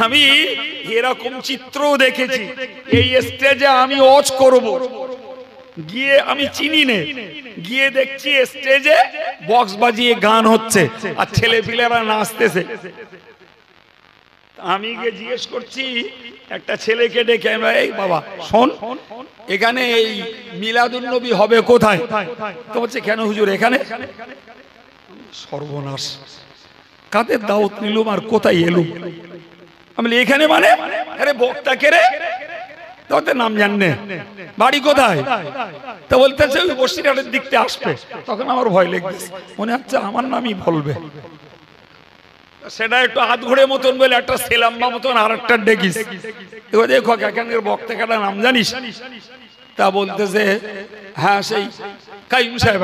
আমি এরকম চিত্রও দেখেছি। এই স্টেজে আমি ওয়াচ করব, গিয়ে আমি চিনি নে, গিয়ে দেখছি স্টেজে বক্স বাজিয়ে গান হচ্ছে আর ছেলে পিলেরা নাচতেছে। আমি গিয়ে জিজ্ঞেস করছি একটা ছেলেকে ডেকে, এই বাবা শোন, এখানে এই মিলাদুন্নবী হবে কোথায়? তো বলছে কেন হুজুর এখানে? সর্বনাশ, কাদের দাওয়াত নিলুম আর কোথায় এলুম? আমি এখানে মানে, আরে বক্তা কে রে? তোদের নাম জাননে, বাড়ি কোথায়? তা বলতেছে ওই বসিরহাটের দিক থেকে আসবে। তখন আমার ভয় লেগেছে, মনে হচ্ছে আমার নামই বলবে। সেটা একটু হাত ঘুরে মতন বলে একটা সেলাম্বা মতন আর একটা ডেকিস, দেখো এখানকার বক্তা কাটা নাম জানিস? তা বলতেছে হ্যাঁ সেই কাইম সাহেব।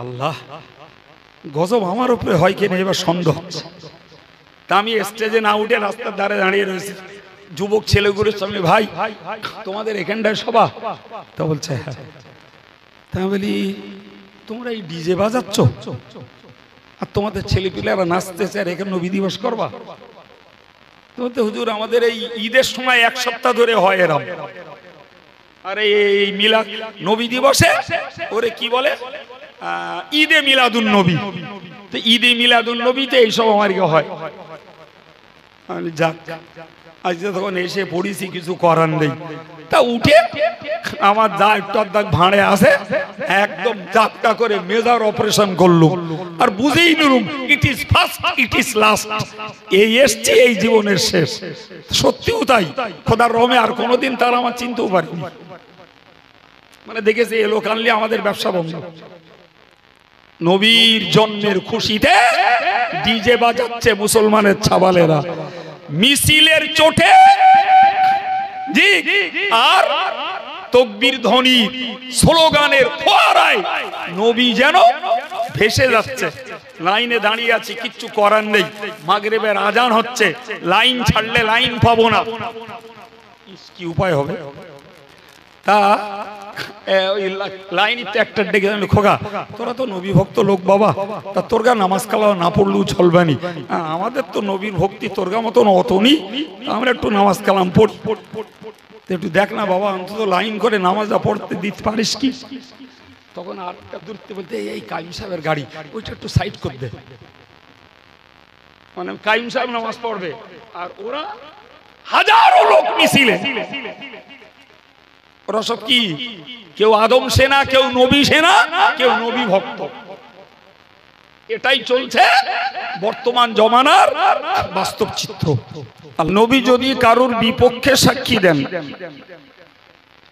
আল্লাহ গজব আমার উপরে হয় কিনা এবার সন্দেহ হচ্ছে। তা আমি স্টেজে না উঠে রাস্তার ধারে দাঁড়িয়ে রয়েছি, যুবক ছেলেগুলোর সামনে, ভাই তোমাদের এখানটায় সভা? তা বলছে হ্যাঁ। তা বলি তোমরা এই ডিজে বাজাচ্ছ আর তোমাদের ছেলেপিলেরা নাচতেছে আর এখানে নবী দিবস করবা? বলতে হুজুর আমাদের এই ঈদের সময় এক সপ্তাহ ধরে হয় এরম, আর এই মিলাদ নবী দিবসে ওরে কি বলে ঈদে মিলাদুন নবী, তো ঈদে মিলাদুন নবীতে এইসব আমার হয়। যাক আজকে তখন এসে পড়িছি, কিছু করার নেই। তা উঠে আমার যা একটু ভাঁড়ে আসে একদম জাতকা করে মেজার অপারেশন করলো, আর বুঝেই নিলুম it is first it is last, এই এসছে এই জীবনের শেষ। সত্যিও তাই, খোদার রহমে আর কোনোদিন তার আমার চিনতেও পারিনি। মানে দেখেছি এ লোক আনলে আমাদের ব্যবসা বন্ধ। নবীর জন্মের খুশিতে ডিজে বাজাচ্ছে মুসলমানের ছাবালেরা, মিছিলের চোটে জি, আর তাকবীর ধ্বনি স্লোগানের ফোয়ারায় নবী যেন ভেসে যাচ্ছে। লাইনে দাঁড়িয়ে আছি, কিচ্ছু করার নেই। মাগরিবের আজান হচ্ছে, লাইন ছাড়লে লাইন পাবো না, কি উপায় হবে? তা ওই লাইনিতে একটা ডেকে খোকা তোরা তো নবী ভক্ত লোক বাবা, তা তোরগা নামাজ কালাম না পড়লেও চলবে নি, আমাদের তো নবীর ভক্তি তোরগা মতন অতনি, আমরা একটু নামাজ কালাম পড়ি, একটু দেখ না বাবা অন্তত লাইন করে নামাজটা পড়তে দিতে পারিস কি? তখন আরেকটা দূরতে বলতে এই কাইম সাহেবের গাড়ি, ওইটা একটু সাইড করে দে। মানে কাইম সাহেব নামাজ পড়বে আর ওরা হাজারো লোক মিছিলে। ওরা সব কি? কেউ আদম সেনা, কেউ নবী সেনা, কেউ নবী ভক্ত। এটাই চলছে বর্তমান জমানার বাস্তব চিত্র। নবী যদি কারোর বিপক্ষে সাক্ষী দেন,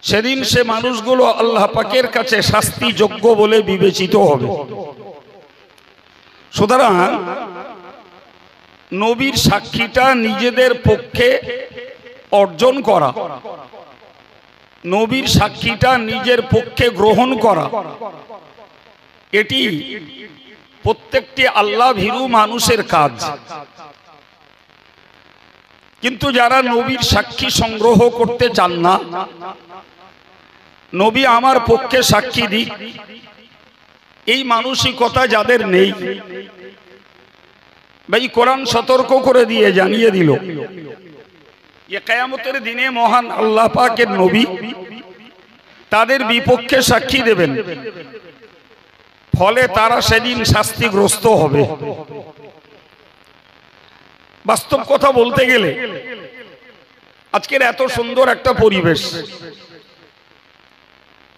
সেদিন সে মানুষগুলো আল্লাহ পাকের কাছে শাস্তিযোগ্য বলে বিবেচিত হবে। সুতরাং নবীর সাক্ষীটা নিজেদের পক্ষে অর্জন করা, নবীর সাক্ষীটা নিজের পক্ষে গ্রহণ করা, এটি প্রত্যেকটি আল্লাহ ভীরু মানুষের কাজ। কিন্তু যারা নবীর সাক্ষী সংগ্রহ করতে চান না, নবী আমার পক্ষে সাক্ষী দিক, এই মানসিকতা যাদের নেই, ভাই কোরআন সতর্ক করে দিয়ে জানিয়ে দিল কিয়ামতের দিনে মহান আল্লাহ পাকের নবী তাদের বিপক্ষে সাক্ষী দেবেন, ফলে তারা সেদিন শাস্তিগ্রস্ত হবে। বাস্তব কথা বলতে গেলে আজকের এত সুন্দর একটা পরিবেশ,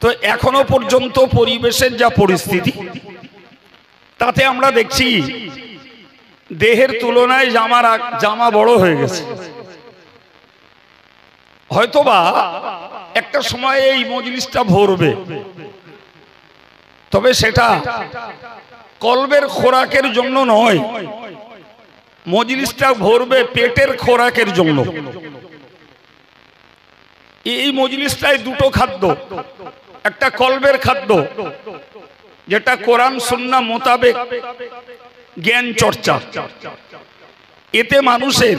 তো এখনো পর্যন্ত পরিবেশের যা পরিস্থিতি, তাতে আমরা দেখছি দেহের তুলনায় জামা বড় হয়ে গেছে। হয়তোবা একটা সময় এই মজলিসটা ভরবে, তবে সেটা কলবের খোরাকের জন্য নয়, মজলিসটা ভরবে পেটের খোরাকের জন্য। এই মজলিসটায় দুটো খাদ্য, একটা কলবের খাদ্য যেটা কোরআন সুন্নাহ মোতাবেক জ্ঞান চর্চা, এতে মানুষের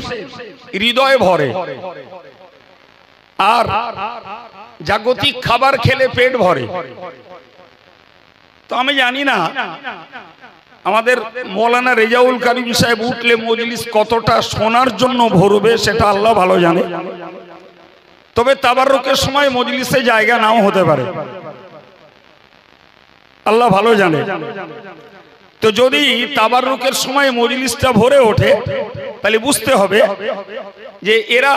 হৃদয় ভরে, আর জাগতিক খাবার খেলে পেট ভরে। তো আমি জানি না আমাদের মৌলানা রেজাউল কারিম সাহেব উঠলে মজলিস কতটা শোনার জন্য ভরবে সেটা আল্লাহ ভালো জানে। তবে তাবাররুকের সময় মজলিসে জায়গা নাও হতে পারে, আল্লাহ ভালো জানে। তো যদি তাবাররুকের সময় মজলিসটা ভরে ওঠে তাহলে বুঝতে হবে যে এরা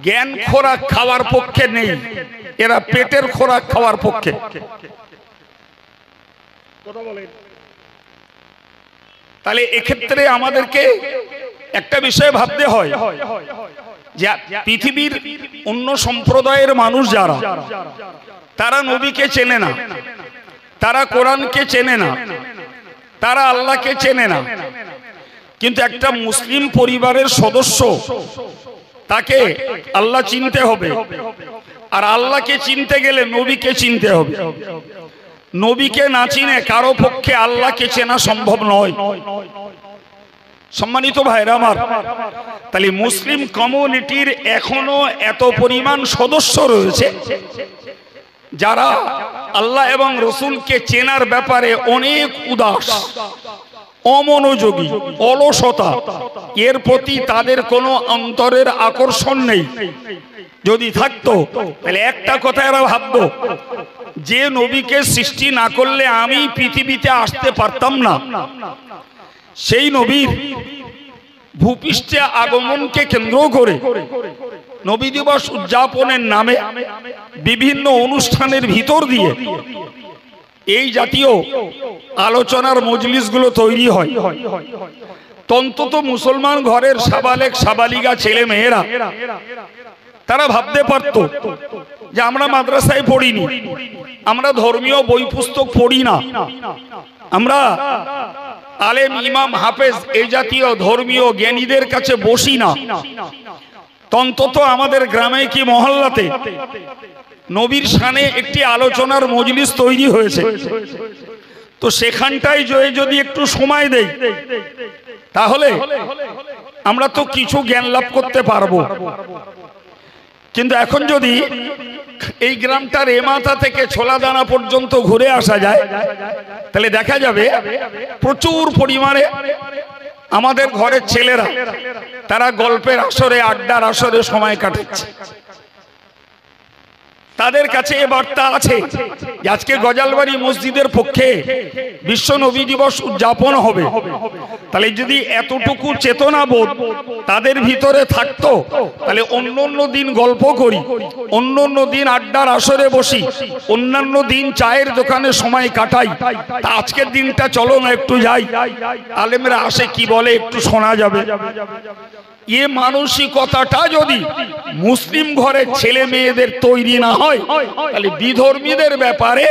জ্ঞান খোরাক খাওয়ার পক্ষে নেই, এরা পেটের খোরাক খাওয়ার পক্ষে। তাহলে এক্ষেত্রে আমাদেরকে একটা বিষয় ভাবতে হয় যে পৃথিবীর অন্য সম্প্রদায়ের মানুষ যারা, তারা নবীকে চেনে না, তারা কোরআনকে চেনে না, তারা আল্লাহকে চেনে না, কিন্তু একটা মুসলিম পরিবারের সদস্য, তাকে আল্লাহ চিনতে হবে। আর আল্লাহকে চিনতে গেলে নবীকে চিনতে হবে। নবীকে না চিনে কারো পক্ষে আল্লাহকে চেনা সম্ভব নয়। সম্মানিত ভাইরা আমার, তাহলে মুসলিম কমিউনিটির এখনো এত পরিমাণ সদস্য রয়েছে যারা আল্লাহ এবং রসুলকে চেনার ব্যাপারে অনেক উদাস, অমনোযোগী, অলসতা, এর প্রতি তাদের কোনো অন্তরের আকর্ষণ নেই। যদি থাকতো তাহলে একটা কথা এরা ভাবতো, যে নবীকে সৃষ্টি না করলে আমি পৃথিবীতে আসতে পারতাম না, সেই নবীর ভূপৃষ্ঠে আগমনকে কেন্দ্র করে নবী দিবস উদযাপনের নামে বিভিন্ন অনুষ্ঠানের ভিতর দিয়ে এই জাতীয় আলোচনার মজলিসগুলো তৈরি হয়। অন্তত মুসলমান ঘরের সাবালেক সাবালিগা ছেলে মেয়েরা তারা ভাবতে পারত যে আমরা মাদ্রাসায় পড়িনি, আমরা ধর্মীয় বই পুস্তক পড়ি না, আমরা আলেম ইমাম হাফেজ এই জাতীয় ধর্মীয় জ্ঞানীদের কাছে বসি না, অন্তত আমাদের গ্রামে কি মহল্লাতে নবীর শানে একটি আলোচনার মজলিস তৈরি হয়েছে, তো সেখানটায় যদি একটু সময় দেই তাহলে আমরা তো কিছু জ্ঞান লাভ করতে পারবো। কিন্তু এখন যদি এই গ্রামটার এমাথা থেকে ছোলাদানা পর্যন্ত ঘুরে আসা যায় তাহলে দেখা যাবে প্রচুর পরিমাণে আমাদের ঘরের ছেলেরা তারা গল্পের আসরে, আড্ডার আসরে সময় কাটাচ্ছে। তাদের কাছে এ বার্তা আছে যে আজকে গজালবাড়ি মসজিদের পক্ষে বিশ্ব নবী দিবস উদযাপন হবে। তাহলে যদি এতটুকু চেতনাবোধ তাদের ভিতরে থাকতো তাহলে অন্য দিন গল্প করি, অন্য দিন আড্ডার আসরে বসি, অন্যান্য দিন চায়ের দোকানে সময় কাটাই, তা আজকের দিনটা চলো না একটু যাই, আলেমরা আসে কি বলে একটু শোনা যাবে। এ মানসিকতাটা যদি মুসলিম ঘরের ছেলে মেয়েদের তৈরি না হয় তাহলে বিধর্মীদের ব্যাপারে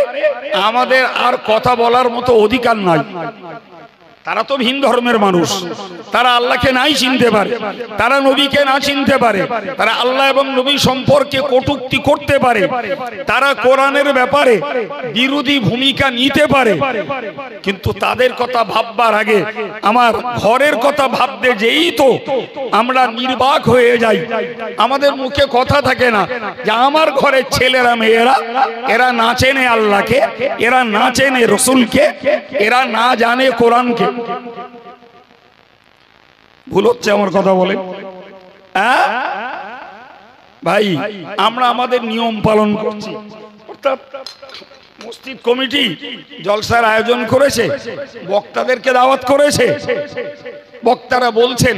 আমাদের আর কথা বলার মতো অধিকার নাই। তারা তো ভিন ধর্মের মানুষ, তারা আল্লাহকে নাই চিনতে পারে, তারা নবীকে না চিনতে পারে, তারা আল্লাহ এবং নবী সম্পর্কে কটূক্তি করতে পারে, তারা কোরআনের ব্যাপারে বিরোধী ভূমিকা নিতে পারে, কিন্তু তাদের কথা ভাববার আগে আমার ঘরের কথা ভাবতে যেই তো আমরা নির্বাক হয়ে যাই। আমাদের মুখে কথা থাকে না যে আমার ঘরের ছেলেরা মেয়েরা এরা না চেনে আল্লাহকে, এরা না চেনে রসুলকে, এরা না জানে কোরআনকে। ভুল হচ্ছে আমার কথা বলে? ভাই আমরা আমাদের নিয়ম পালন করছি, অর্থাৎ মসজিদ কমিটি জলসার আয়োজন করেছে, বক্তাদেরকে দাওয়াত করেছে, বক্তারা বলছেন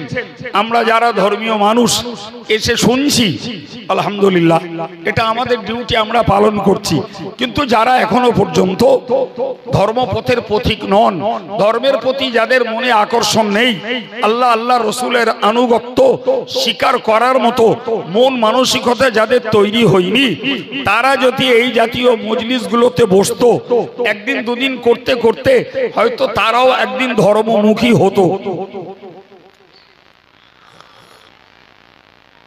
আমরা যারা ধর্মীয় মানুষ এসে শুনছি, আলহামদুলিল্লাহ এটা আমাদের ডিউটি, আমরা পালন করছি। কিন্তু যারা এখনো পর্যন্ত ধর্মপথের পথিক নন, ধর্মের প্রতি যাদের মনে আকর্ষণ নেই, আল্লাহ আল্লাহ রসুলের আনুগত্য স্বীকার করার মতো মন মানসিকতা যাদের তৈরি হয়নি, তারা যদি এই জাতীয় মজলিসগুলোতে বসতো, একদিন দুদিন করতে করতে হয়তো তারাও একদিন ধর্মমুখী হতো।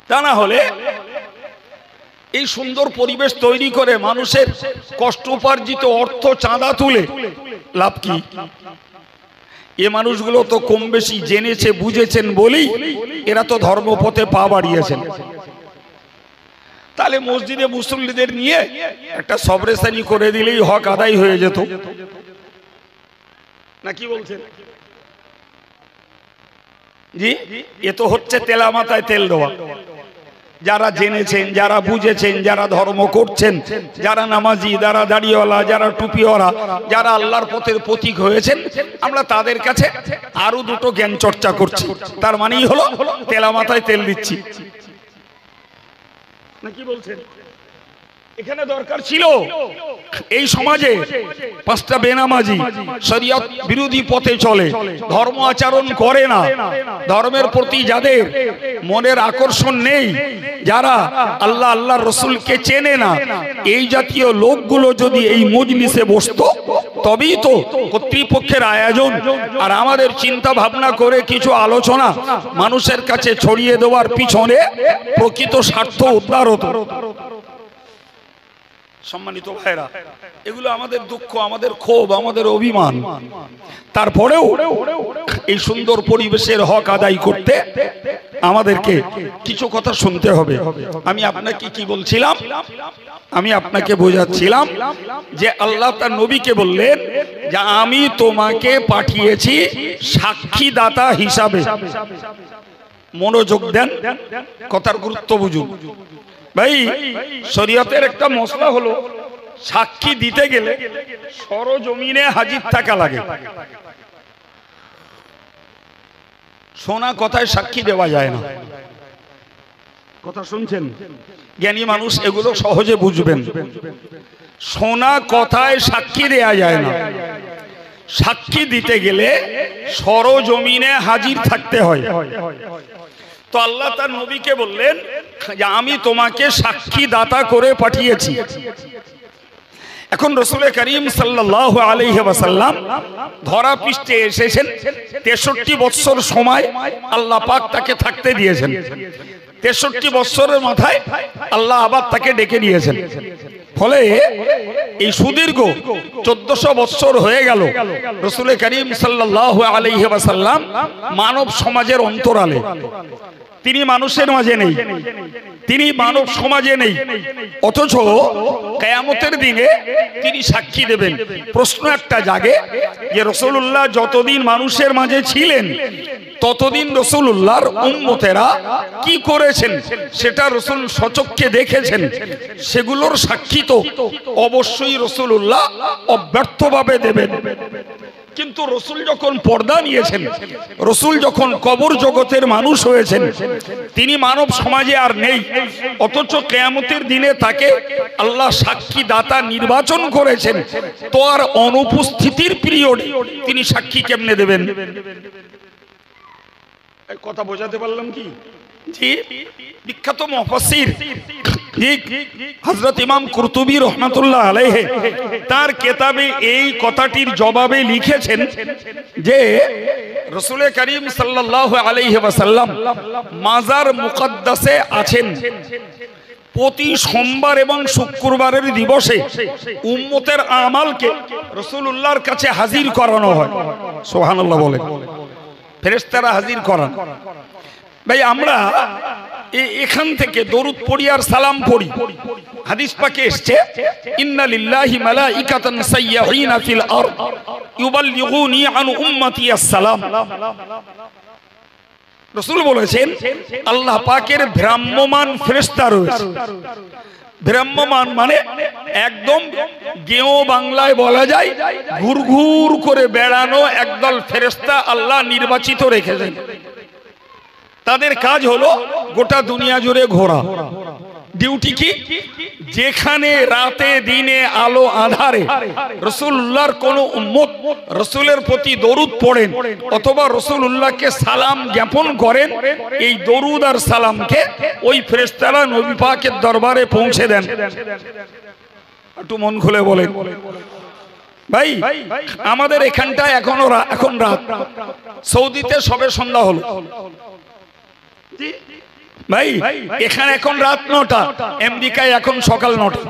তা না হলে এই সুন্দর পরিবেশ তৈরি করে মানুষের কষ্ট উপার্জিত অর্থ চাঁদা তুলে লাভ কি? এ মানুষগুলো তো কম বেশি জেনেছে বুঝেছেন বলেই এরা তো ধর্মপথে পা বাড়িয়েছেন। তাহলে মসজিদে মুসল্লিদের নিয়ে একটা সবরেসানি করে দিলেই হক আদায় হয়ে যেত। না কি বলছেন জি? এ তো হচ্ছে তেলা মাথায় তেল দেওয়া। যারা জেনেছেন, যারা বুঝেছেন, যারা ধর্ম করছেন, যারা নামাজি, যারা দাড়িওয়ালা, যারা টুপিওয়ালা, যারা আল্লাহর পথের প্রতীক হয়েছেন, আমরা তাদের কাছে আরো দুটো জ্ঞান চর্চা করছি। তার মানেই হলো তেলা মাথায় তেল দিচ্ছি। না কি বলছেন? এখানে দরকার ছিল এই সমাজে পাঁচটা বেনামাজি শরীয়ত বিরোধী পথে চলে, ধর্ম আচরণ করে না, ধর্মের প্রতি যাদের মনের আকর্ষণ নেই, যারা আল্লাহ আল্লাহর রসুলকে চেনে না, এই জাতীয় লোকগুলো যদি এই মজলিসে বসতো, তবেই তো কর্তৃপক্ষের আয়োজন আর আমাদের চিন্তা ভাবনা করে কিছু আলোচনা মানুষের কাছে ছড়িয়ে দেওয়ার পিছনে প্রকৃত স্বার্থ উদ্ধার হতো। সম্মানিত ভাইরা, এগুলো আমাদের দুঃখ, আমাদের ক্ষোভ, আমাদের অভিমান। তারপরেও এই সুন্দর পরিবেশের হক আদায় করতে আমাদেরকে কিছু কথা শুনতে হবে। আমি আপনাকে কি বলছিলাম? আমি আপনাকে বোঝাচ্ছিলাম যে আল্লাহ তার নবীকে বললেন যে আমি তোমাকে পাঠিয়েছি সাক্ষীদাতা হিসাবে। মনোযোগ দেন, কথার গুরুত্ব বুঝুন। ভাই, শরীয়তের একটা মসলা হলো সাক্ষী দিতে গেলে সরজমিনে হাজির থাকা লাগে। শোনা কথায় সাক্ষী দেওয়া যায় না। কথা শুনছেন? জ্ঞানী মানুষ এগুলো সহজে বুঝবেন। শোনা কথায় সাক্ষী দেওয়া যায় না। সাক্ষী দিতে গেলে সরজমিনে হাজির থাকতে হয়। তো আল্লাহ তার নবীকে বললেন যে আমি তোমাকে সাক্ষী দাতা করে পাঠিয়েছি। এখন রাসূল করিম সাল্লাল্লাহু আলাইহি ওয়াসাল্লাম ধরা পৃষ্ঠে এসেছেন 63 বছর সময় আল্লাহ পাক তাকে থাকতে দিয়েছেন। 63 বছরের মাথায় আল্লাহ আবার তাকে ডেকে নিয়েছেন। ফলে এই সুদীর্ঘ 1400 বছর হয়ে গেল রাসূল করিম সাল্লাল্লাহু আলাইহি ওয়াসাল্লাম মানব সমাজের অন্তরালে। তিনি মানুষের মাঝে নেই, তিনি মানব সমাজে নেই, অথচ কিয়ামতের দিনে তিনি সাক্ষী দেবেন। প্রশ্ন একটা জাগে যে রাসূলুল্লাহ যতদিন মানুষের মাঝে ছিলেন ততদিন রাসূলুল্লাহর উম্মতেরা কি করেছেন সেটা রাসূল স্বচক্ষে দেখেছেন। সেগুলোর সাক্ষী তো অবশ্যই রাসূলুল্লাহ অব্যর্থভাবে দেবেন। কিন্তু রসুল যখন পর্দা নিয়েছেন, রসুল যখন কবর জগতের মানুষ হয়েছেন, তিনি মানব সমাজে আর নেই, অথচ কিয়ামতের দিনে তাকে আল্লাহ সাক্ষী দাতা নির্বাচন করেছেন। তো আর অনুপস্থিতির পিরিয়ডে তিনি সাক্ষী কেমনে দেবেন? কথা বোঝাতে পারলাম কি? জি, বিখ্যাত মুফাসসির হযরত ইমাম কুরতুবী রাহমাতুল্লাহ আলাইহি তার কিতাবে এই কথাটির জবাবে লিখেছেন যে রাসূল করিম সাল্লাল্লাহু আলাইহি ওয়াসাল্লাম মাজার মুকদ্দাসে আছেন। প্রতি সোমবার এবং শুক্রবারের দিবসে উম্মতের আমালকে রাসূলুল্লাহর কাছে হাজির করানো হয়। সুবহানাল্লাহ বলেন। ফেরেশতারা হাজির করান। ভাই, আমরা এখান থেকে দরুদ পড়ি আর সালাম পড়ি। হাদিস পাকে এসেছে ইন্না লিল্লাহি মালাইকাতান সাইয়্যাহিনা ফিল আরদ ইউবাল্লিগুনি আন উম্মতি আসসালাম। রাসূল বলেছেন আল্লাহ পাকের ভ্রাম্যমান ফেরেশতা রয়েছে। ভ্রাম্যমান মানে একদম গেও বাংলায় বলা যায় ঘুরঘুর করে বেড়ানো একদল ফেরেশতা আল্লাহ নির্বাচিত রেখেছেন। তাদের কাজ হলো গোটা দুনিয়া জুড়ে ঘোরা। ডিউটি কি? যেখানে রাতে দিনে আলো আঁধারে রাসূলুল্লাহর কোন উম্মত রাসূলের প্রতি দরুদ পড়েন অথবা রাসূলুল্লাহকে সালাম জ্ঞাপন করেন, এই দরুদ আর সালামকে ওই ফেরেশতারা নবী পাকের দরবারে পৌঁছে দেন। একটু মন খুলে বলেন ভাই, আমাদের এখানটায় এখন রাত, সৌদিতে সবে সন্ধ্যা হলো। ভাই, এখানে এখন রাত 9টা, আমেরিকায় এখন সকাল 9টা।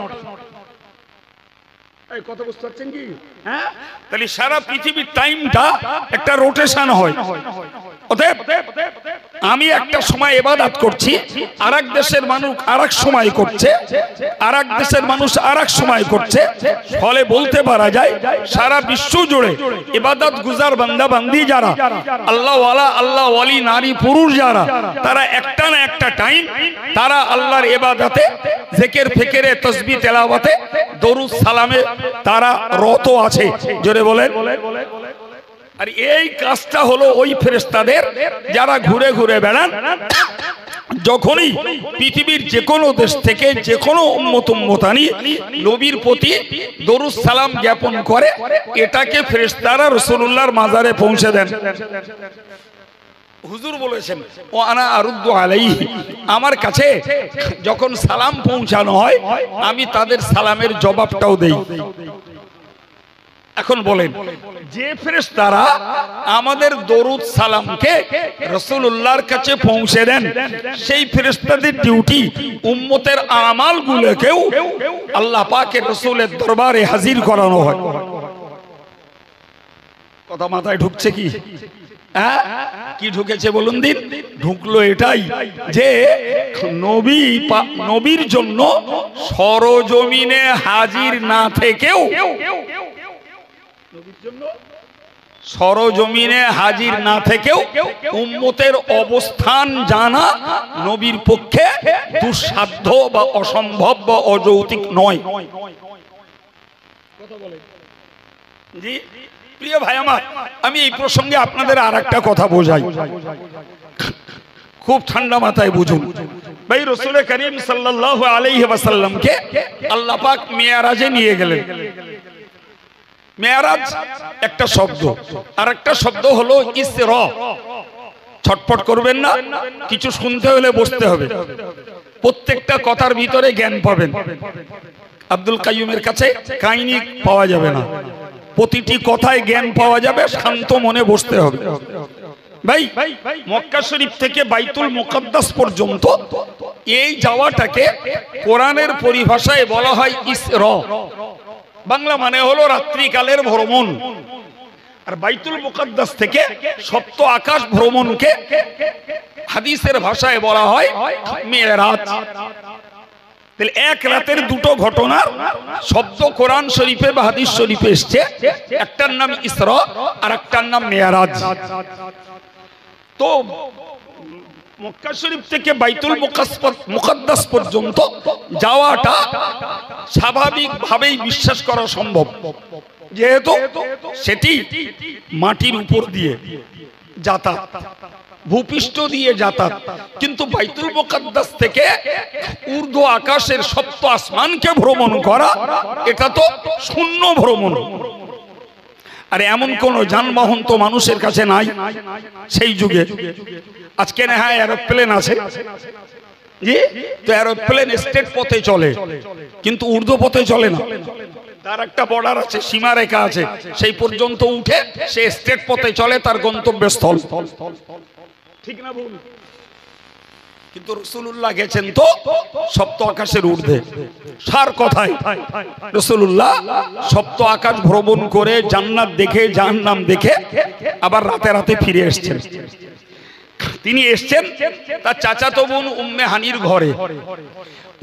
কথা বুঝতে পারছেন কি? হ্যাঁ, তাহলে সারা পৃথিবীর টাইমটা একটা রোটেশন হয়। অতএব আমি একটা সময় ইবাদত করছি, আরেক দেশের মানুষ আরেক সময় করছে, আরেক দেশের মানুষ আরেক সময় করছে। ফলে বলতে পারা যায় সারা বিশ্ব জুড়ে ইবাদত গুজার বান্দা বান্দি যারা, আল্লাহ ওয়ালা আল্লাহ ওয়ালি নারী পুরুষ যারা, তারা একটা না একটা টাইম তারা আল্লাহর ইবাদতে, জিকির ফিকিরে, তাসবিহ তেলাওয়াতে, দরুদ সালামে তারা রত আছে। জোরে বলেন। আর এই কাজটা হলো ওই ফেরেশতাদের যারা ঘুরে ঘুরে বেড়ান, যখনই পৃথিবীর যে কোনো দেশ থেকে যে কোনো উম্মত উম্মতানি নবীর প্রতি দরুদ সালাম জ্ঞাপন করে, এটাকে ফেরেশতারা রাসূলুল্লাহর মাজারে পৌঁছে দেন। হুজুর বলেছেন, ও আনা আরুদ্দু আলাইহি, আমার কাছে যখন সালাম পৌঁছানো হয় আমি তাদের সালামের জবাবটাও দেই। এখন বলেন, যে ফেরেশতারা আমাদের দরুদ সালামকে রাসূলুল্লাহর কাছে পৌঁছে দেন, সেই ফেরেশতাদের ডিউটি উম্মতের আমালগুলোকেও আল্লাহ পাকের রাসূলের দরবারে হাজির করানো হয়। কথা মাথায় ঢুকছে কি? হ্যাঁ, কি ঢুকেছে বলুন দিন? ঢুকলো এটাই যে নবীর জন্য সরজমিনে হাজির না থেকেও, সরজমিনে হাজির না থেকেও উম্মতের অবস্থান জানা নবীর পক্ষে দুঃসাধ্য বা অসম্ভব বা অযৌক্তিক নয়। জি প্রিয় ভাই আমার, আমি এই প্রসঙ্গে আপনাদের আর একটা কথা বোঝাই, খুব ঠান্ডা মাথায় বুঝুন। ভাই, রাসূল করিম সাল্লাল্লাহু আলাইহি ওয়াসাল্লামকে আল্লাহ পাক মেরাজে নিয়ে গেলেন। মেরাজ একটা শব্দ, আর একটা শব্দ হলো ইসরা। ছটফট করবেন না, কিছু শুনতে হলে বসতে হবে, প্রত্যেকটা কথার ভিতরে জ্ঞান পাবেন। আব্দুল কাইয়ুমের কাছে কাহিনী পাওয়া যাবে না, প্রতিটি কথায় জ্ঞান পাওয়া যাবে, শান্ত মনে বসতে হবে। ভাই, মক্কা শরীফ থেকে বাইতুল মুকাদ্দাস পর্যন্ত এই যাওয়াটাকে কোরআনের পরিভাষায় বলা হয় ইসরা। বাংলা মানে হলো রাত্রিকালের ভ্রমণ। আর বাইতুল মুকাদ্দাস থেকে সপ্ত আকাশ ভ্রমণকে হাদিসের ভাষায় বলা হয় মেরাজ। তাহলে এক রাতের দুটো ঘটনার শব্দ কোরআন শরীফে বা হাদিস শরীফে এসছে, একটার নাম ইসরা আর একটার নাম মেরাজ। তো মক্কা শরীফ থেকে বাইতুল মুকাদ্দাস পর্যন্ত যাওয়াটা স্বাভাবিকভাবেই বিশ্বাস করা সম্ভব, যেহেতু সেটি মাটির উপর দিয়ে যাতায়াত, ভূপৃষ্ঠ দিয়ে যাতায়াত। কিন্তু বাইতুল মুকাদ্দাস থেকে ঊর্ধ্ব আকাশের সপ্ত আসমানকে ভ্রমণ করা, এটা তো শূন্য ভ্রমণ। আর এমন কোন যানবাহন তো মানুষের কাছে নাই সেই যুগে। আজকে না হয় এরোপ্লেন আছে, জি, তো এরোপ্লেন স্টেট পথে চলে, কিন্তু ঊর্ধ্ব পথে চলে না। তার একটা বর্ডার আছে, সীমারেখা আছে, সেই পর্যন্ত উঠে সে স্টেট পথে চলে তার গন্তব্যস্থল। ঠিক না ভুল? কিন্তু রাসূলুল্লাহ গেছেন তো সপ্ত আকাশের ঊর্ধ্বে। সার কথায় রাসূলুল্লাহ সপ্ত আকাশ ভ্রমণ করে জান্নাত দেখে জাহান্নাম দেখে আবার রাতে রাতে ফিরে এসেছেন। তিনি এসেছেন তার চাচাতো বোন উম্মে হানির ঘরে।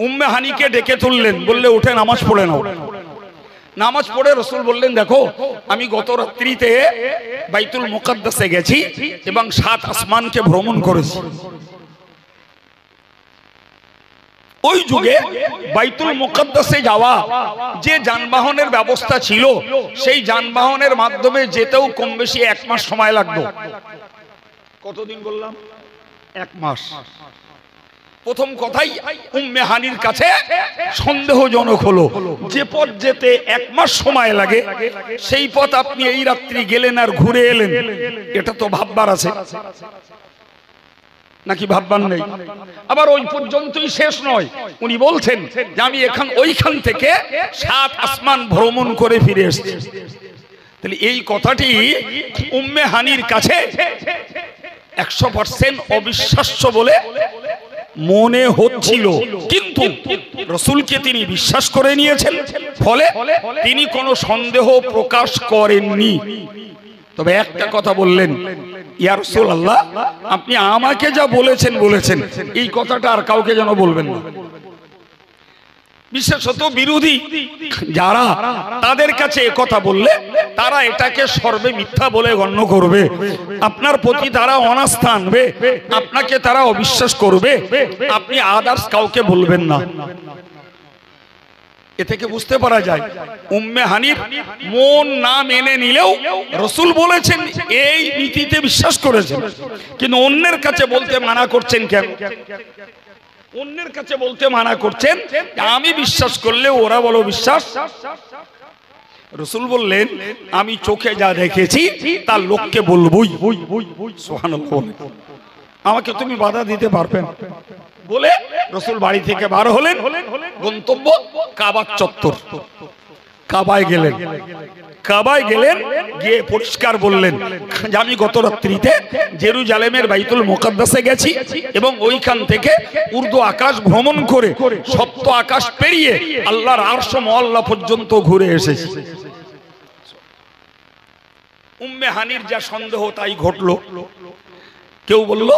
উম্মে হানিকে ডেকে তুললেন, বললে উঠে নামাজ পড়ে নাও। নামাজ পড়ে রাসূল বললেন, দেখো আমি গত রাত্রিতে বাইতুল মুকাদ্দাসে গেছি এবং 7 আসমানকে ভ্রমণ করেছি। ওই যুগে বাইতুল মুকাদ্দাসে যাওয়া যে যানবাহনের ব্যবস্থা ছিল, সেই যানবাহনের মাধ্যমে যেতেও কম বেশি 1 মাস সময় লাগতো। কতদিন বললাম? 1 মাস। প্রথম কথাই উম্মে হানির কাছে সন্দেহজনক হলো, যে পথ যেতে 1 মাস সময় লাগে সেই পথ আপনি এই রাত্রি গেলেন আর ঘুরে এলেন, এটা তো ভাববার আছে নাকি? ভাববার নেই। আবার ওই পর্যন্তই শেষ নয়, উনি বলছেন যে আমি ওইখান থেকে 7 আসমান ভ্রমণ করে ফিরে এসেছি। তাহলে এই কথাটি উম্মে হানির কাছে 100% অবিশ্বাস্য বলে মনে হচ্ছিল, কিন্তু রাসূলকে তিনি বিশ্বাস করে নিয়েছেন, ফলে তিনি কোনো সন্দেহ প্রকাশ করেননি। তবে একটা কথা বললেন, ইয়া রাসূলুল্লাহ, আপনি আমাকে যা বলেছেন এই কথাটা আর কাউকে যেন বলবেন না। বিশেষত বিরোধী যারা, তাদের কাছে এ কথা বললে তারা এটাকে সর্বে মিথ্যা বলে গণ্য করবে, আপনার প্রতি তারা অনাস্থা আনবে, আপনাকে তারা অবিশ্বাস করবে। আপনি আদার্স কাউকে বলবেন না। এ থেকে বুঝতে পারা যায় উম্মে হানির মন না মেনে নিলেও রাসূল বলেছেন এই নীতিতে বিশ্বাস করেছেন, কিন্তু অন্যের কাছে বলতে মানা করছেন কেন? অন্যের কাছে বলতে মানা করছেন, আমি বিশ্বাস করলে ওরা বলো বিশ্বাস। রাসূল বললেন, আমি চোখে যা দেখেছি তার লোককে বলবই। সুবহানাল্লাহ। আমাকে তুমি বাধা দিতে পারবে না বলে রাসূল বাড়ি থেকে বার হলেন, গন্তব্য কাবার চত্বর। কাবায় গেলেন, গিয়ে পরিষ্কার বললেন যে আমি গত রাত্রিতে জেরুজালেমের বাইতুল মুকাদ্দাসে গেছি এবং ওইখান থেকে উর্দু আকাশ ভ্রমণ করে সপ্ত আকাশ পেরিয়ে আল্লাহর আরশ মুআল্লা পর্যন্ত ঘুরে এসেছি। উম্মে হানির যা সন্দেহ তাই ঘটলো। কেউ বলল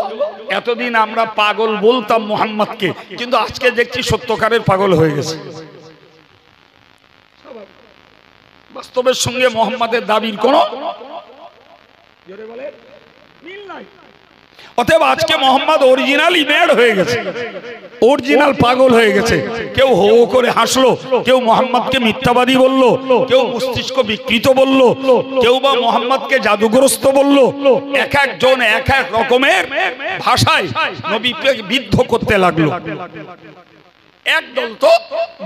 এতদিন আমরা পাগল বলতাম মুহাম্মদকে, কিন্তু আজকে দেখছি সত্যকারের পাগল হয়ে গেছে। বাস্তবের সঙ্গে মুহাম্মাদের দাবির কোনো মিল নাই। অতএব আজকে মুহাম্মদ অরিজিনালি ম্যাড হয়ে গেছে, অরিজিনাল পাগল হয়ে গেছে। কেউ হো করে হাসলো, কেউ মুহাম্মদকে মিথ্যাবাদী বলল, কেউ মস্তিষ্ক বিকৃত বলল, কেউ বা মুহাম্মদকে জাদুগ্রস্ত বলল। এক একজন এক এক রকমের ভাষায় নবীকে বিদ্ধ করতে লাগলো। একদল তো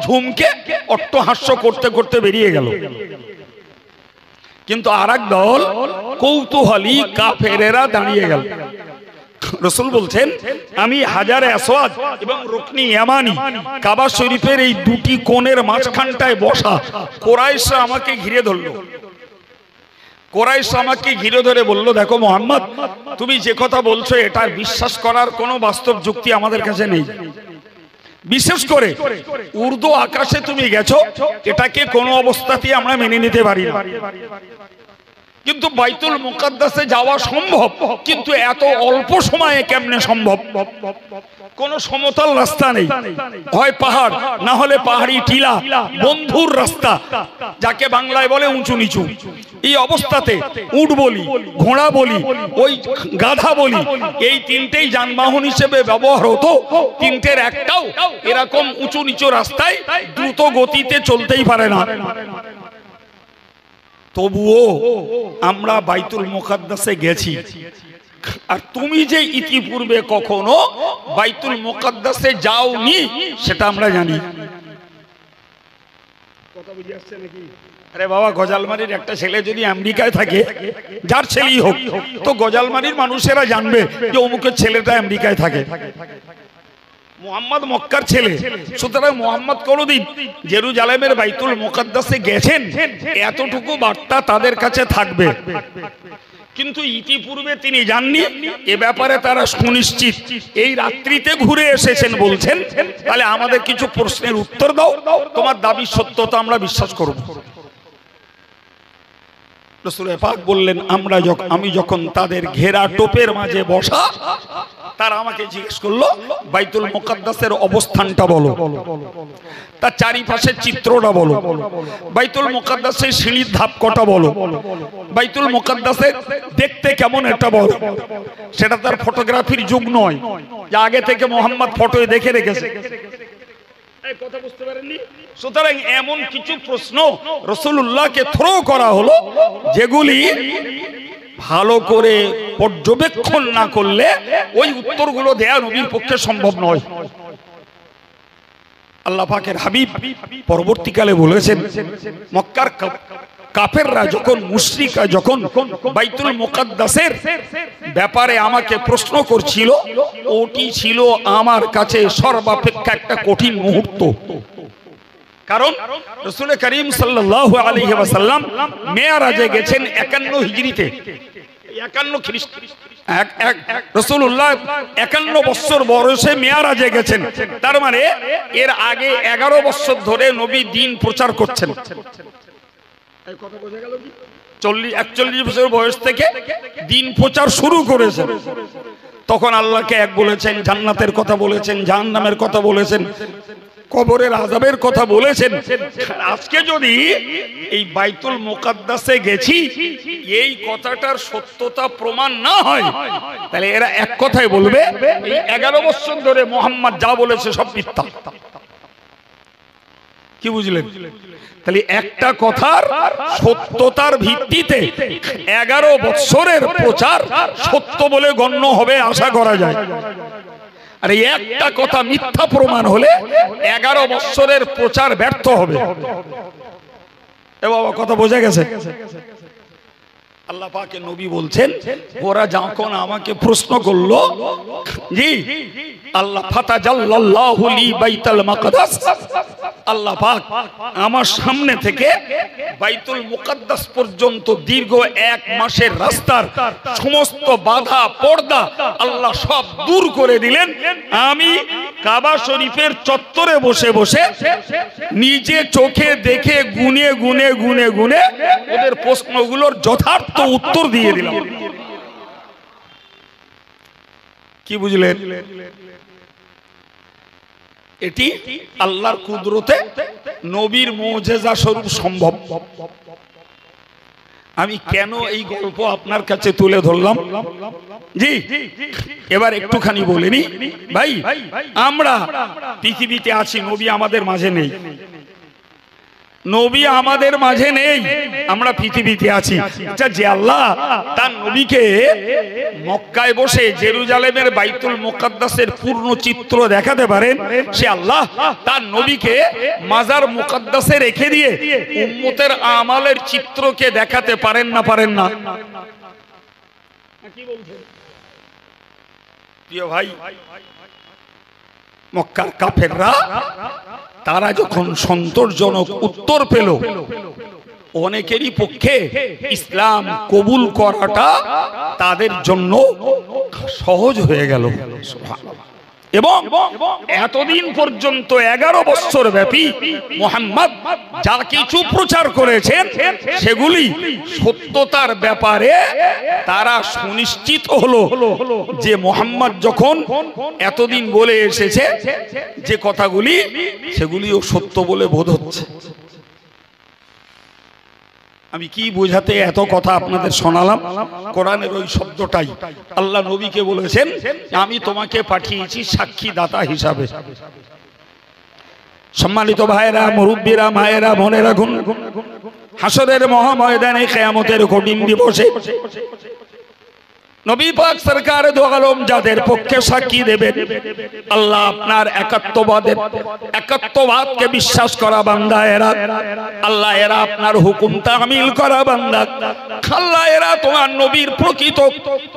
ঝুমকে অট্টহাস্য করতে করতে বেরিয়ে গেল, কিন্তু আরেক দল কৌতূহলী কাফেরেরা দাঁড়িয়ে গেল। রাসূল বলছেন, আমি হাজারে আসওয়াদ এবং রুকনি ইয়ামানি কাবা শরীফের এই দুটি কোণের মাঝখানটায় বসা কুরাইশরা আমাকে ঘিরে ধরলো। কুরাইশ আমাকে ঘিরে ধরে বলল, দেখো মুহাম্মদ, তুমি যে কথা বলছো এটার বিশ্বাস করার কোনো বাস্তব যুক্তি আমাদের কাছে নেই। বিশেষ করে উর্দু আকাশে তুমি গেছো, এটাকে কোনো অবস্থাতেই আমরা মেনে নিতে পারি না। কিন্তু বাইতুল মুকাদ্দাসে যাওয়া সম্ভব, কিন্তু এত অল্প সময়ে কেমনে সম্ভব? কোন সমতল রাস্তা নেই, হয় পাহাড় না হলে পাহাড়ি টিলা, বন্ধুর রাস্তা, যাকে বাংলায় বলে উঁচু নিচু। এই অবস্থাতে উট বলি, ঘোড়া বলি, ওই গাধা বলি, এই তিনটেই যানবাহন হিসেবে ব্যবহার হতো। তিনটের একটাও এরকম উঁচু নিচু রাস্তায় দ্রুত গতিতে চলতেই পারে না। তবুও আমরা বাইতুল মুকাদ্দাসে গেছি। আর তুমি যে ইতিপূর্বে কখনো বাইতুল মুকাদ্দাসে যাওনি সেটা আমরা জানি। কথা বুঝে আসছে নাকি? আরে বাবা, গজালমারির একটা ছেলে যদি আমেরিকায় থাকে, যার ছেলেই হোক, তো গজালমারির মানুষেরা জানবে যে অমুকের ছেলেটা আমেরিকায় থাকে। মুহাম্মদ মক্কার ছেলে, সুতরাং মুহাম্মদ কোনদিন জেরুজালেমের বাইতুল মুকাদ্দাসে গেছেন এতটুকু বার্তা তাদের কাছে থাকবে। কিন্তু ইতিপূর্বে তিনি জাননি, এ ব্যাপারে তারা সুনিশ্চিত। এই রাত্রিতে ঘুরে এসেছেন বলছেন, তাহলে আমাদের কিছু প্রশ্নের উত্তর দাও, তোমার দাবির সত্যতা আমরা বিশ্বাস করব। রাসূল পাক বললেন, আমি যখন তাদের ঘেরা টোপের মাঝে বসা, তারা আমাকে জিজ্ঞেস করলো বাইতুল মুকাদ্দাসের অবস্থানটা বলো, তার চারিপাশের চিত্রটা বলো, বাইতুল মুকাদ্দাসের সিঁড়ির ধাপ কটা বলো, বাইতুল মুকাদ্দাসের দেখতে কেমন এটা বলো। সেটা তার ফটোগ্রাফির যুগ নয় যে আগে থেকে মুহাম্মদ ফটোয় দেখে রেখেছে। কথা বুঝতে পারেননি? সুতরাং এমন কিছু প্রশ্ন রাসূলুল্লাহকে থ্রো করা হলো যেগুলি ভালো করে পর্যবেক্ষণ না করলে ওই উত্তরগুলো দেয়া নবীর পক্ষে সম্ভব নয়। আল্লাহ পাকের হাবিব পরবর্তীকালে বলেছেন, মক্কার কাফেররা যখন, মুশরিকরা যখন বাইতুল মুকাদ্দাসের ব্যাপারে আমাকে প্রশ্ন করছিল, ওটি ছিল আমার কাছে সর্বাপেক্ষা একটা কঠিন মুহূর্ত। কারণ রাসূল করিম সাল্লাল্লাহু আলাইহি ওয়াসাল্লাম মেরাজে গেছেন 51 হিজরিতে, 51 রাসূলুল্লাহ 51 বছর বয়সে মেয়ারাজে গেছেন, তার মানে এর আগে 11 বছর ধরে নবী দ্বীন প্রচার করছেন। এই কথা বোঝা গেল কি? 41 বছর বয়স থেকে দ্বীন প্রচার শুরু করেছেন। তখন আল্লাহকে এক বলেছেন, জান্নাতের কথা বলেছেন, জাহান্নামের কথা বলেছেন, কবরের আযাবের কথা বলেছেন। আজকে যদি এই বাইতুল মুকাদ্দাসে গেছি এই কথাটার সত্যতা প্রমাণ না হয়, তাহলে এরা এক কথাই বলবে এই 11 বছর ধরে মুহাম্মদ যা বলেছে সব মিথ্যা। কি বুঝলেন? তাহলে একটা কথার সত্যতার ভিত্তিতে 11 বছরের প্রচার সত্য বলে গণ্য হবে আশা করা যায়। আর এই একটা কথা মিথ্যা প্রমাণ হলে 11 বছরের প্রচার ব্যর্থ হবে। এ বাবা, কথা বোঝা গেছে? আল্লাহ পাকের নবী বলছেন, ওরা যখন আমাকে প্রশ্ন করলো, জি আল্লাহ ফাতাজাল্লাল্লাহু লি বাইতুল মাকদাস, আল্লাহ পাক আমার সামনে থেকে বাইতুল মুকাদ্দাস পর্যন্ত দীর্ঘ 1 মাসের রাস্তার সমস্ত বাধা পর্দা আল্লাহ সব দূর করে দিলেন। আমি কাবা শরীফের চত্বরে বসে বসে নিজে চোখে দেখে গুনে গুনে গুনে গুনে ওদের প্রশ্নগুলোর যথার্থ উত্তর দিয়ে দিলাম। কি বুঝলেন? এটি আল্লাহর কুদরতে নবীর মুজিজা স্বরূপ সম্ভব। আমি কেন এই গল্প আপনার কাছে তুলে ধরলাম, জি এবার একটুখানি বলিনি ভাই, আমরা পৃথিবীতে আছি, নবী আমাদের মাঝে নেই। নবী আমাদের মাঝে নেই, আমরা পৃথিবীতে আছি। আচ্ছা, যে আল্লাহ তার নবীকে মক্কায় বসে জেরুজালেমের বাইতুল মুকাদ্দাসের পূর্ণ চিত্র দেখাতে পারেন, সে আল্লাহ তার নবীকে মাজার মুকাদ্দাসে রেখে দিয়ে উম্মতের আমালের চিত্রকে দেখাতে পারেন না? পারেন না? কি বলছেন প্রিয় ভাই? মক্কার কাফেররা তারা যখন সন্তোষজনক উত্তর পেল, অনেকেরই পক্ষে ইসলাম কবুল করাটা তাদের জন্য সহজ হয়ে গেল। এবং এতদিন পর্যন্ত 11 বছর ব্যাপী মুহাম্মদ যা কিছু প্রচার করেছেন সেগুলি সত্যতার ব্যাপারে তারা সুনিশ্চিত হলো যে মুহাম্মদ যখন এতদিন বলে এসেছে যে কথাগুলি, সেগুলিও সত্য বলে বোধ হচ্ছে। আমি কি বোঝাতে এত কথা আপনাদের শোনালাম? কোরআনের ওই শব্দটাই আল্লাহ নবীকে বলেছেন, আমি তোমাকে পাঠিয়েছি সাক্ষী দাতা হিসাবে। সম্মানিত ভাইরা, মুরব্বীরা, মায়েরা, বোনেরা, হাসরের মহাময়দানে কিয়ামতের কঠিন দিবসে নবী পাক সরকার দো আলম যাদের পক্ষে সাক্ষী দেবেন, আল্লাহ আপনার একাত্মবাদকে বিশ্বাস করা বান্দা এরা, আল্লাহ এরা আপনার হুকুম তামিল করা বান্দা, আল্লাহ এরা তোমার নবীর প্রকৃত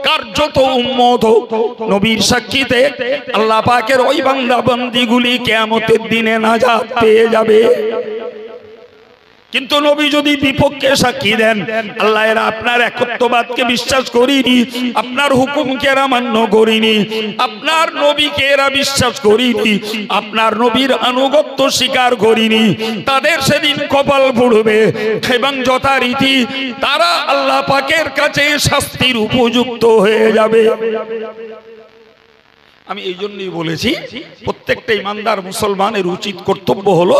কার্যত উম্মত। নবীর সাক্ষীতে আল্লাহ পাকের ওই বান্দা বান্দীগুলি কিয়ামতের দিনে নাজাত পেয়ে যাবে। কিন্তু নবী যদি বিপক্ষে সাক্ষী দেন, আল্লাহ এরা আপনার একত্ববাদকে বিশ্বাস করিনি, আপনার হুকুমকে এরা মান্য করিনি, আপনার নবীকে এরা বিশ্বাস করিনি, আপনার নবীর আনুগত্য স্বীকার করিনি, তাদের সেদিন কপাল পুড়বে এবং যথারীতি তারা আল্লাহ পাকের কাছে শাস্তির উপযুক্ত হয়ে যাবে। আমি এই জন্যই বলেছি, প্রত্যেকটা ইমানদার মুসলমানের উচিত কর্তব্য হলো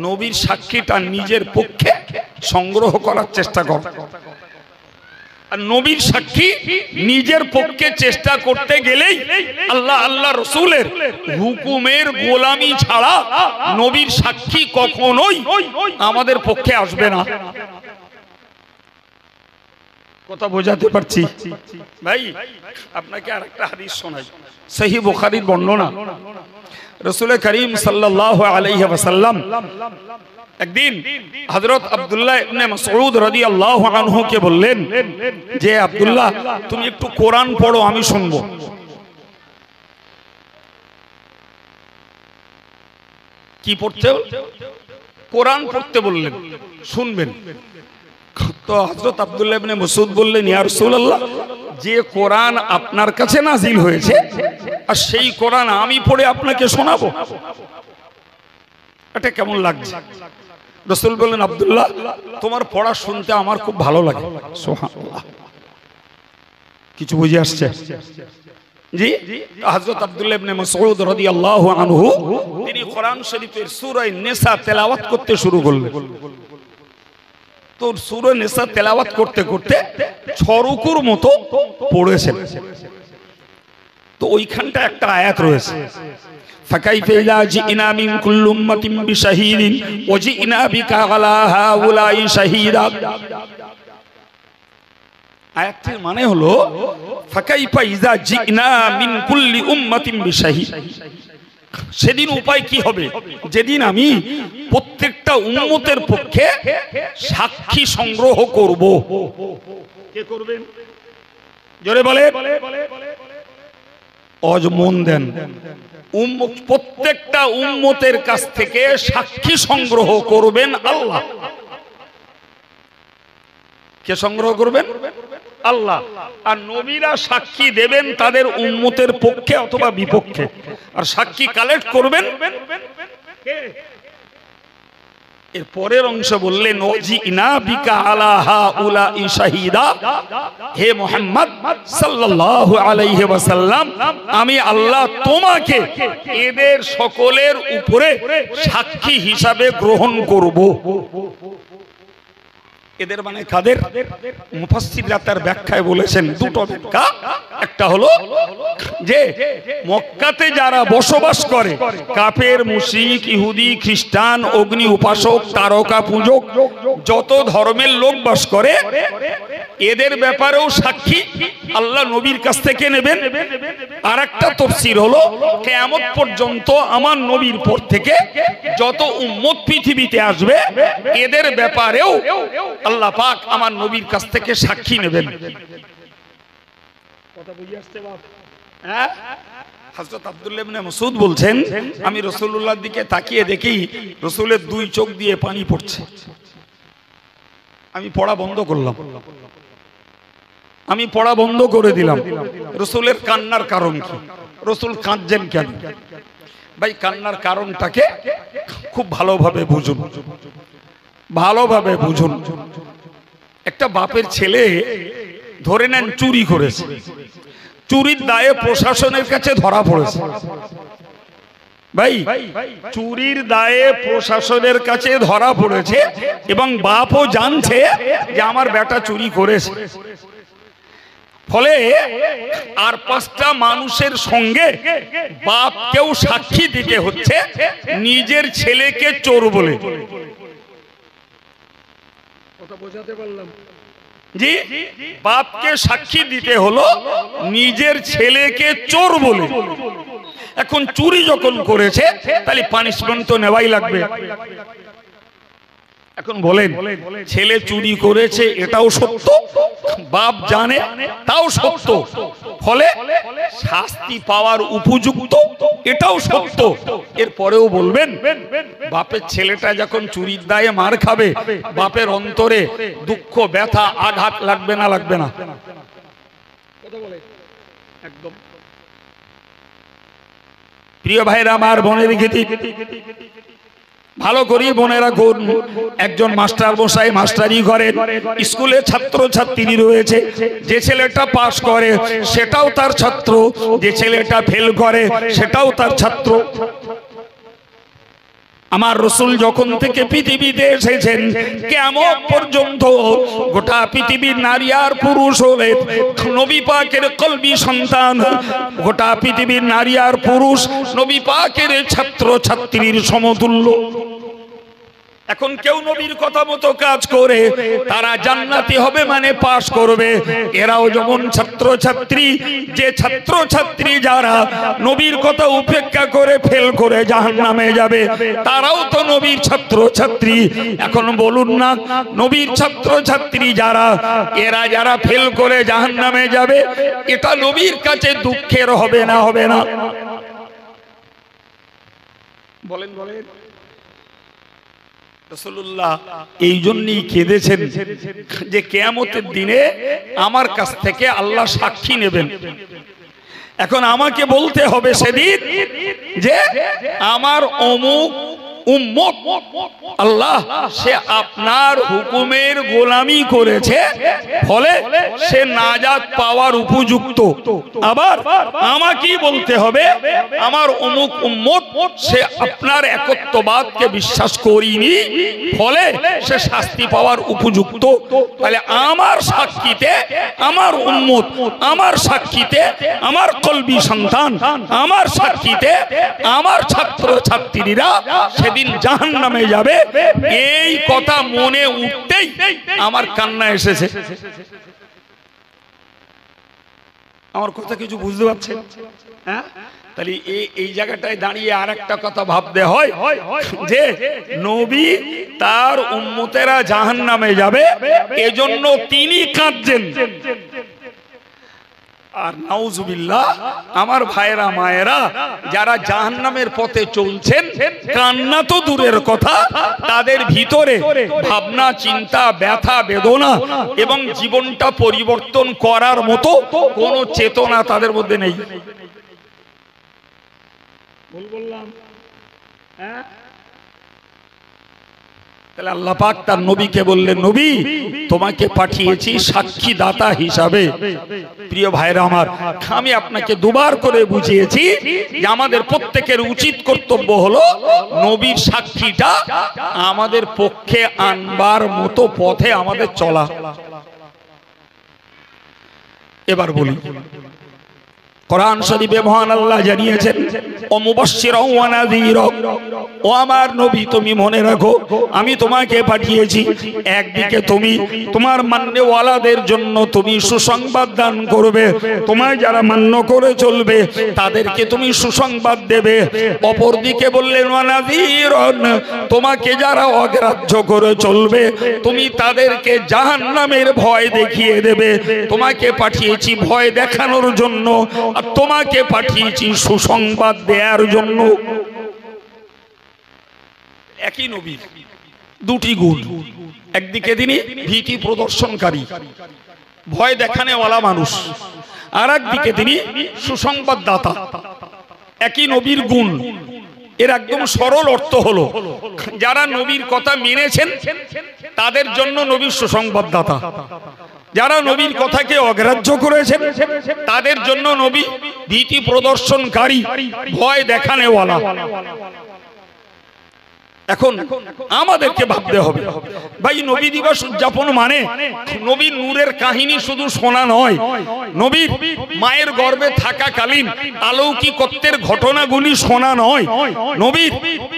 নবীর সাক্ষীটা নিজের পক্ষে সংগ্রহ করার চেষ্টা কর। আর নবীর সাক্ষী নিজের পক্ষে চেষ্টা করতে গেলেই আল্লাহ রসুলের হুকুমের গোলামি ছাড়া নবীর সাক্ষী কখনোই আমাদের পক্ষে আসবে না। কথা বোঝাতে পারছি ভাই? আপনাকে আরেকটা হাদিস শোনাই, সহিহ বুখারীর বর্ণনা। রাসূল করিম সাল্লাল্লাহু আলাইহি ওয়াসাল্লাম একদিন হযরত আব্দুল্লাহ ইবনে মাসউদ রাদিয়াল্লাহু আনহু কে বললেন যে, আব্দুল্লাহ তুমি একটু কোরআন পড়ো, আমি শুনবো। কি পড়তে? কোরআন পড়তে বললেন, শুনবেন। তো হযরত আব্দুল্লাহ ইবনে মাসউদ বললেন, ইয়া রাসূলুল্লাহ, যে কোরআন আপনার কাছে নাজিল হয়েছে আর সেই কোরআন আমি পড়ে আপনাকে শোনাবো, এটা কেমন লাগছে? রাসূল বললেন, আব্দুল্লাহ তোমার পড়া শুনতে আমার খুব ভালো লাগে। সুবহানাল্লাহ। কিছু বুঝে আসছে? জি, হযরত আব্দুল্লাহ ইবনে মাসউদ রাদিয়াল্লাহু আনহু তিনি কোরআন শরীফের সূরা নিসা তেলাওয়াত করতে শুরু করলেন। তো সূরা নিসা তেলাওয়াত করতে করতে 6 রুকুর মতো পড়েছেন। তো ওইখানটা একটা আয়াত রয়েছে, ফাকাইফা ইযা জিনা মিন কুল্লি উম্মাতিন বিশাহীদিন ওয়া জিনা বিকা আলা হাউলাই শাহীদা। আয়াতটির মানে হলো ফাকাইফা ইযা জিনা মিন কুল্লি উম্মাতিন বিশাহীদ, সেদিন উপায় কি হবে যেদিন আমি প্রত্যেকটা উম্মতের পক্ষে সাক্ষী সংগ্রহ করব। কে করবেন? জোরে বলে, অজ মন দেন। প্রত্যেকটা উম্মতের কাছ থেকে সাক্ষী সংগ্রহ করবেন আল্লাহ। কে সংগ্রহ করবেন? আল্লাহ। আর নবীরা সাক্ষী দেবেন তাদের উম্মতের পক্ষে অথবা বিপক্ষে, আর সাক্ষী কালেক্ট করবেন কে? এর পরের অংশ বললেন, ওয়াজিনা বিকা আলা হাউলাই শাহীদা, হে মুহাম্মদ সাল্লাল্লাহু আলাইহি ওয়াসাল্লাম আমি আল্লাহ তোমাকে এদের সকলের উপরে সাক্ষী হিসাবে গ্রহণ করব। এদের মানে কাদের? মুফাসসিররা তার ব্যাখ্যায় বলেছেন দুটো ব্যাখ্যা। একটা হলো যে মক্কাতে যারা বসবাস করে, কাফের, মুশরিক, ইহুদি, খ্রিস্টান, অগ্নি উপাসক, তারকা পূজক, যত ধর্মের লোক বাস করে এদের ব্যাপারেও সাক্ষী আল্লাহ নবীর কাছ থেকে নেবেন। আর একটা তাফসীর হলো কিয়ামত পর্যন্ত আমার নবীর পর থেকে যত উম্মত পৃথিবীতে আসবে এদের ব্যাপারেও আল্লাহ পাক আমার নবীর কাছ থেকে সাক্ষী নেবেন। কথা বুঝে আসছে বাপ? হ্যাঁ। হযরত আব্দুল্লাহ ইবনে মাসউদ বলছেন, আমি রাসূলুল্লাহর দিকে তাকিয়ে দেখি রাসূলের দুই চোখ দিয়ে পানি পড়ছে। আমি পড়া বন্ধ করলাম, আমি পড়া বন্ধ করে দিলাম। রাসূলের কান্নার কারণ কি? রাসূল কাঁদছেন কেন? ভাই কান্নার কারণটাকে খুব ভালোভাবে বুঝুন, ভালোভাবে বুঝুন। একটা বাপের ছেলে ধরে নেন চুরি করেছে, চুরির দায়ে প্রশাসনের কাছে ধরা পড়েছে। ভাই চুরির দায়ে প্রশাসনের কাছে ধরা পড়েছে এবং বাপও জানছে যে আমার বেটা চুরি করেছে। ফলে আর 5টা মানুষের সঙ্গে বাপকেও সাক্ষী দিতে হচ্ছে নিজের ছেলেকে চোর বলে। কথা বোঝাতে পারলাম? জি, বাপকে সাক্ষী দিতে হলো নিজের ছেলেকে চোর বলে। এখন চুরি যখন করেছে তাহলে পানিশমেন্ট তো নেওয়াই লাগবে। এখন বলেন, ছেলে চুরি করেছে এটাও সত্য, বাপ জানে তাও সত্য, ফলে শাস্তি পাওয়ার উপযুক্ত এটাও সত্য। এরপরেও বলবেন বাপের ছেলেটা যখন চুরির দায়ে মার খাবে বাপের অন্তরে দুঃখ, ব্যথা, আঘাত লাগবে না? লাগবে না? একদম। প্রিয় ভাইরা আমার, বোনের গীতি ভালো করি বোনেরা গুণ। একজন মাস্টার মশাই মাস্টারি করেন, স্কুলে ছাত্র ছাত্রী রয়েছে। যে ছেলেটা পাস করে সেটাও তার ছাত্র, যে ছেলেটা ফেল করে সেটাও তার ছাত্র। আমার রাসূল যখন থেকে পৃথিবীতে এসেছেন কিয়ামত পর্যন্ত গোটা পৃথিবীর নারী আর পুরুষ হলে নবী পাকের কলবি সন্তান, গোটা পৃথিবীর নারী আর পুরুষ নবী পাকের ছাত্র ছাত্রীর সমতুল্য। এখন কেউ নবীর কথা মতো কাজ করে তারা জান্নাতি হবে মানে পাস করবে। এরাও যেমন ছাত্র ছাত্রী, যে ছাত্র ছাত্রী যারা নবীর কথা উপেক্ষা করে ফেল করে জাহান্নামে যাবে তারাও তো নবীর ছাত্র ছাত্রী। এখন বলুন না, নবীর ছাত্র ছাত্রী যারা, এরা যারা ফেল করে জাহান্নামে যাবে এটা নবীর কাছে দুঃখের হবে না? হবে না? বলেন বলেন। রাসূলুল্লাহ এই জন্যই কেঁদেছেন যে কিয়ামতের দিনে আমার কাছ থেকে আল্লাহ সাক্ষী নেবেন। এখন আমাকে বলতে হবে সেদিন যে আমার অমুক উম্মত আল্লাহ সে আপনার হুকুমের গোলামি করেছে, ফলে সে নাজাত পাওয়ার উপযুক্ত। আবার আমাকেই বলতে হবে আমার অমুক উম্মত সে আপনার একত্ববাদকে বিশ্বাস করিনি, ফলে সে শাস্তি পাওয়ার উপযুক্ত। তাহলে আমার সাক্ষীতে আমার উম্মত, আমার সাক্ষীতে আমার কলবি সন্তান, আমার সাক্ষীতে আমার ছাত্র ছাত্রীরা সেদিন জাহান্নামে যাবে। এই কথা মনে উঠতেই আমার কান্না এসেছে। আমার কথা কিছু বুঝতে পারছেন? হ্যাঁ, তাহলে এই জায়গাটায় দাঁড়িয়ে আর একটা কথা ভাবতে হয় যে নবী তার উম্মতেরা জাহান্নামে যাবে এজন্য তিনি কাঁদছেন। আর নাউজুবিল্লাহ আমার ভাইরা মায়েরা যারা জাহান্নামের পথে চলছেন, কান্না তো দূরের কথা, তাদের ভিতরে ভাবনা চিন্তা ব্যথা বেদনা এবং জীবনটা পরিবর্তন করার মতো কোনো চেতনা তাদের মধ্যে নেই। বললাম হ্যাঁ, তাহলে আল্লাহ পাক তার নবীকে বললেন, নবী তোমাকে পাঠিয়েছি সাক্ষী দাতা হিসাবে। প্রিয় ভাইরা আমার, আমি আপনাকে দুবার করে বুঝিয়েছি যে আমাদের প্রত্যেকের উচিত কর্তব্য হলো নবীর সাক্ষীটা আমাদের পক্ষে আনবার মতো পথে আমাদের চলা। এবার বলি, কোরআন শরীফে মহান আল্লাহ জানিয়েছেন ও মুবাশশিরাও ওয়া নাযীরা, ও আমার নবী তুমি মনে রাখো আমি তোমাকে পাঠিয়েছি, একদিকে তুমি তোমার মান্যওয়ালাদের জন্য তুমি সুসংবাদ দান করবে, তোমায় যারা মান্য করে চলবে তাদেরকে তুমি সুসংবাদ দেবে। অপরদিকে বললেন ওয়া নাযীরান, তোমাকে যারা অগ্রাহ্য করে চলবে তুমি তাদেরকে জাহান্নামের ভয় দেখিয়ে দেবে। তোমাকে পাঠিয়েছি ভয় দেখানোর জন্য, তোমাকে পাঠিয়েছি সুসংবাদ দেওয়ার জন্য। একই নবী দুটি গুণ, একদিকে তিনি ভীতি প্রদর্শনকারী ভয় দেখানেওয়ালা মানুষ, আর একদিকে তিনি সুসংবাদ দাতা। একই নবীর গুণ। এর একদম সরল অর্থ হলো যারা নবীর কথা মেনেছেন তাদের জন্য নবীর সুসংবাদদাতা, যারা নবীর কথাকে অগ্রাহ্য করেছেন তাদের জন্য নবী ভীতি প্রদর্শনকারী ভয় দেখানেওয়ালা। এখন আমাদেরকে ভাবতে হবে ভাই, নবী দিবস উদযাপন মানে নবীর নূরের কাহিনী শুধু শোনা নয়, নবীর মায়ের গর্ভে থাকাকালীন অলৌকিকত্বের ঘটনাগুলি শোনা নয়, নবীর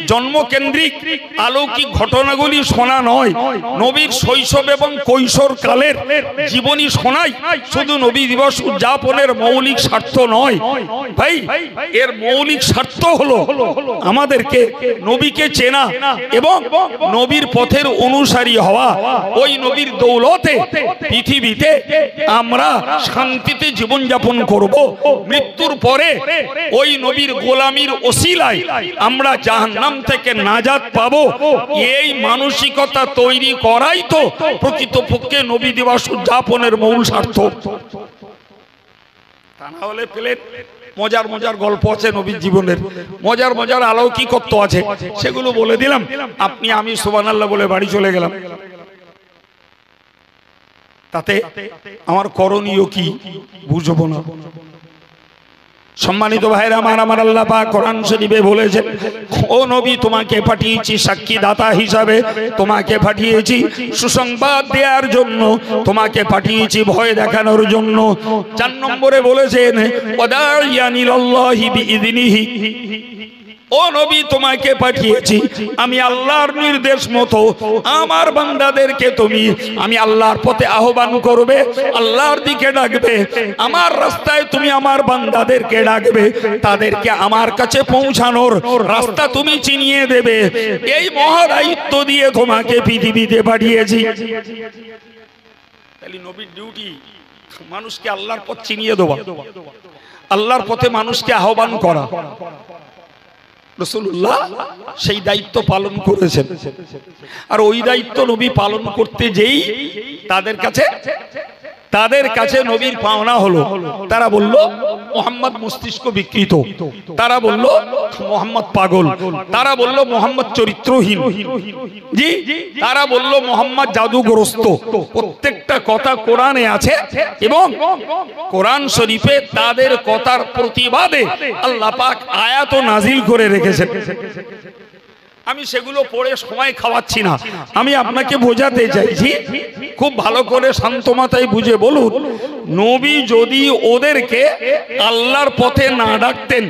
জন্মকেন্দ্রিক অলৌকিক ঘটনাগুলি শোনা নয়, নবীর শৈশব এবং কৈশোর কালের জীবনী শোনাই শুধু নবী দিবস উদযাপনের মৌলিক স্বার্থ নয়। ভাই, এর মৌলিক স্বার্থ হলো আমাদেরকে নবীকে চেনা এবং নবীর পথের অনুসারী হওয়া। ওই নবীর দৌলতে পৃথিবীতে আমরা শান্তিতে জীবনযাপন করব, মৃত্যুর পরে ওই নবীর গোলামির ওসিলায় আমরা জাহান্নাম থেকে নাজাত পাবো। এই মানসিকতা তৈরি করাই তো প্রকৃতপক্ষে নবী দিবস উদযাপনের মূল স্বার্থ। তা না হলে প্লেট মজার মজার গল্প আছে নবীর জীবনের, মজার মজার অলৌকিকত্ব আছে, সেগুলো বলে দিলাম, আপনি আমি সুবহানাল্লাহ বলে বাড়ি চলে গেলাম। তাতে আমার করণীয় কি বুঝবো না। সম্মানিত ভাইরা আমার আল্লাহ পাক কোরআন শরীফে বলেছেন, ও নবী তোমাকে পাঠিয়েছি সাক্ষী দাতা হিসাবে, তোমাকে পাঠিয়েছি সুসংবাদ দেওয়ার জন্য, তোমাকে পাঠিয়েছি ভয় দেখানোর জন্য। 4 নম্বরে বলেছেন ওয়াদাইয়ান ইলাল্লাহি বিইযনিহি, ও নবী তোমাকে পাঠিয়েছি আমি আল্লাহর নির্দেশ মতো আমার বান্দাদেরকে তুমি আমি আল্লাহর পথে আহ্বান করবে, আল্লাহর দিকে ডাকবে, আমার রাস্তায় তুমি আমার বান্দাদেরকে ডাকবে, তাদেরকে আমার কাছে পৌঁছানোর রাস্তা তুমি চিনিয়ে দেবে। এই মহা দায়িত্ব দিয়ে তোমাকে পৃথিবীতে পাঠিয়েছি। তাহলে নবীর ডিউটি মানুষকে আল্লাহর পথ চিনিয়ে দেওয়া, আল্লাহর পথে মানুষকে আহ্বান করা। রাসূলুল্লাহ সেই দায়িত্ব পালন করেছেন। আর ওই দায়িত্ব নবী পালন করতে যেই তাদের কাছে নবীর পাওনা হলো। তারা বলল মুহাম্মদ মস্তিষ্ক বিকৃত, তারা বলল মুহাম্মদ পাগল, তারা বলল মুহাম্মদ চরিত্রহীন, জি তারা বলল মুহাম্মদ জাদুগ্রস্ত। প্রত্যেকটা কথা কোরআনে আছে এবং কোরআন শরীফে তাদের কথার প্রতিবাদে আল্লাহ পাক আয়াত নাজিল করে রেখেছেন। আমি সেগুলো পড়ে সময় খাওয়াচ্ছি না, আমি আপনাকে বোঝাতে চাইছি, খুব ভালো করে শান্ত মাথায় বুঝে বলুন। নবী যদি ওদেরকে আল্লাহর পথে না ডাকতেন,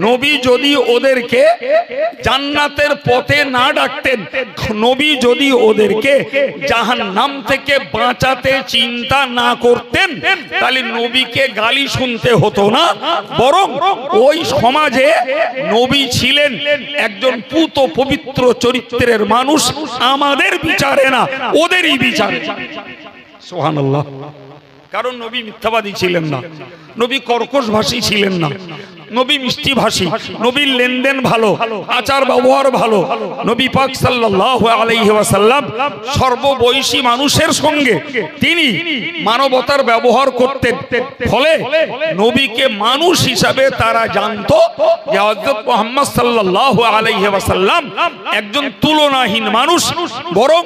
নবী যদি ওদেরকে জান্নাতের পথে না ডাকতেন, নবী যদি ওদেরকে জাহান্নাম থেকে বাঁচাতে চিন্তা না করতেন, তাহলে নবীকে গালি শুনতে হতো না, বরং ওই সমাজে নবী ছিলেন একজন পুত পবিত্র চরিত্রের মানুষ। আমাদের বিচারে না, ওদেরই বিচারে। সুবহানাল্লাহ। কারণ নবী মিথ্যাবাদী ছিলেন না, নবী কর্কশ ভাষী ছিলেন না, নবী মিষ্টি ভাষী, নবীর লেনদেন ভালো, আচার ব্যবহার ভালো। নবী পাক সাল্লাল্লাহু আলাইহি ওয়াসাল্লাম সর্ববয়সী মানুষের সঙ্গে তিনি মানবতার ব্যবহার করতেন। ফলে নবীকে মানুষ হিসাবে তারা জানতো যে হযরত মুহাম্মদ সাল্লাল্লাহু আলাইহি ওয়াসাল্লাম একজন তুলনাহীন মানুষ। বরং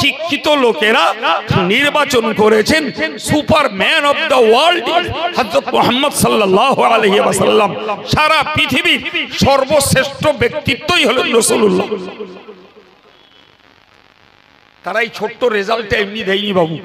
শিক্ষিত লোকেরা নির্বাচন করেছেন সুপারম্যান অফ দ্য ওয়ার্ল্ড হযরত মুহাম্মদ সাল্লাল্লাহু আলাইহি ওয়াসাল্লাম। সারা পৃথিবীর সর্বশ্রেষ্ঠ ব্যক্তিত্বই হলেন রাসূলুল্লাহ। তারা এই ছোট্ট রেজাল্টটা এমনি দেয়নি বাবু,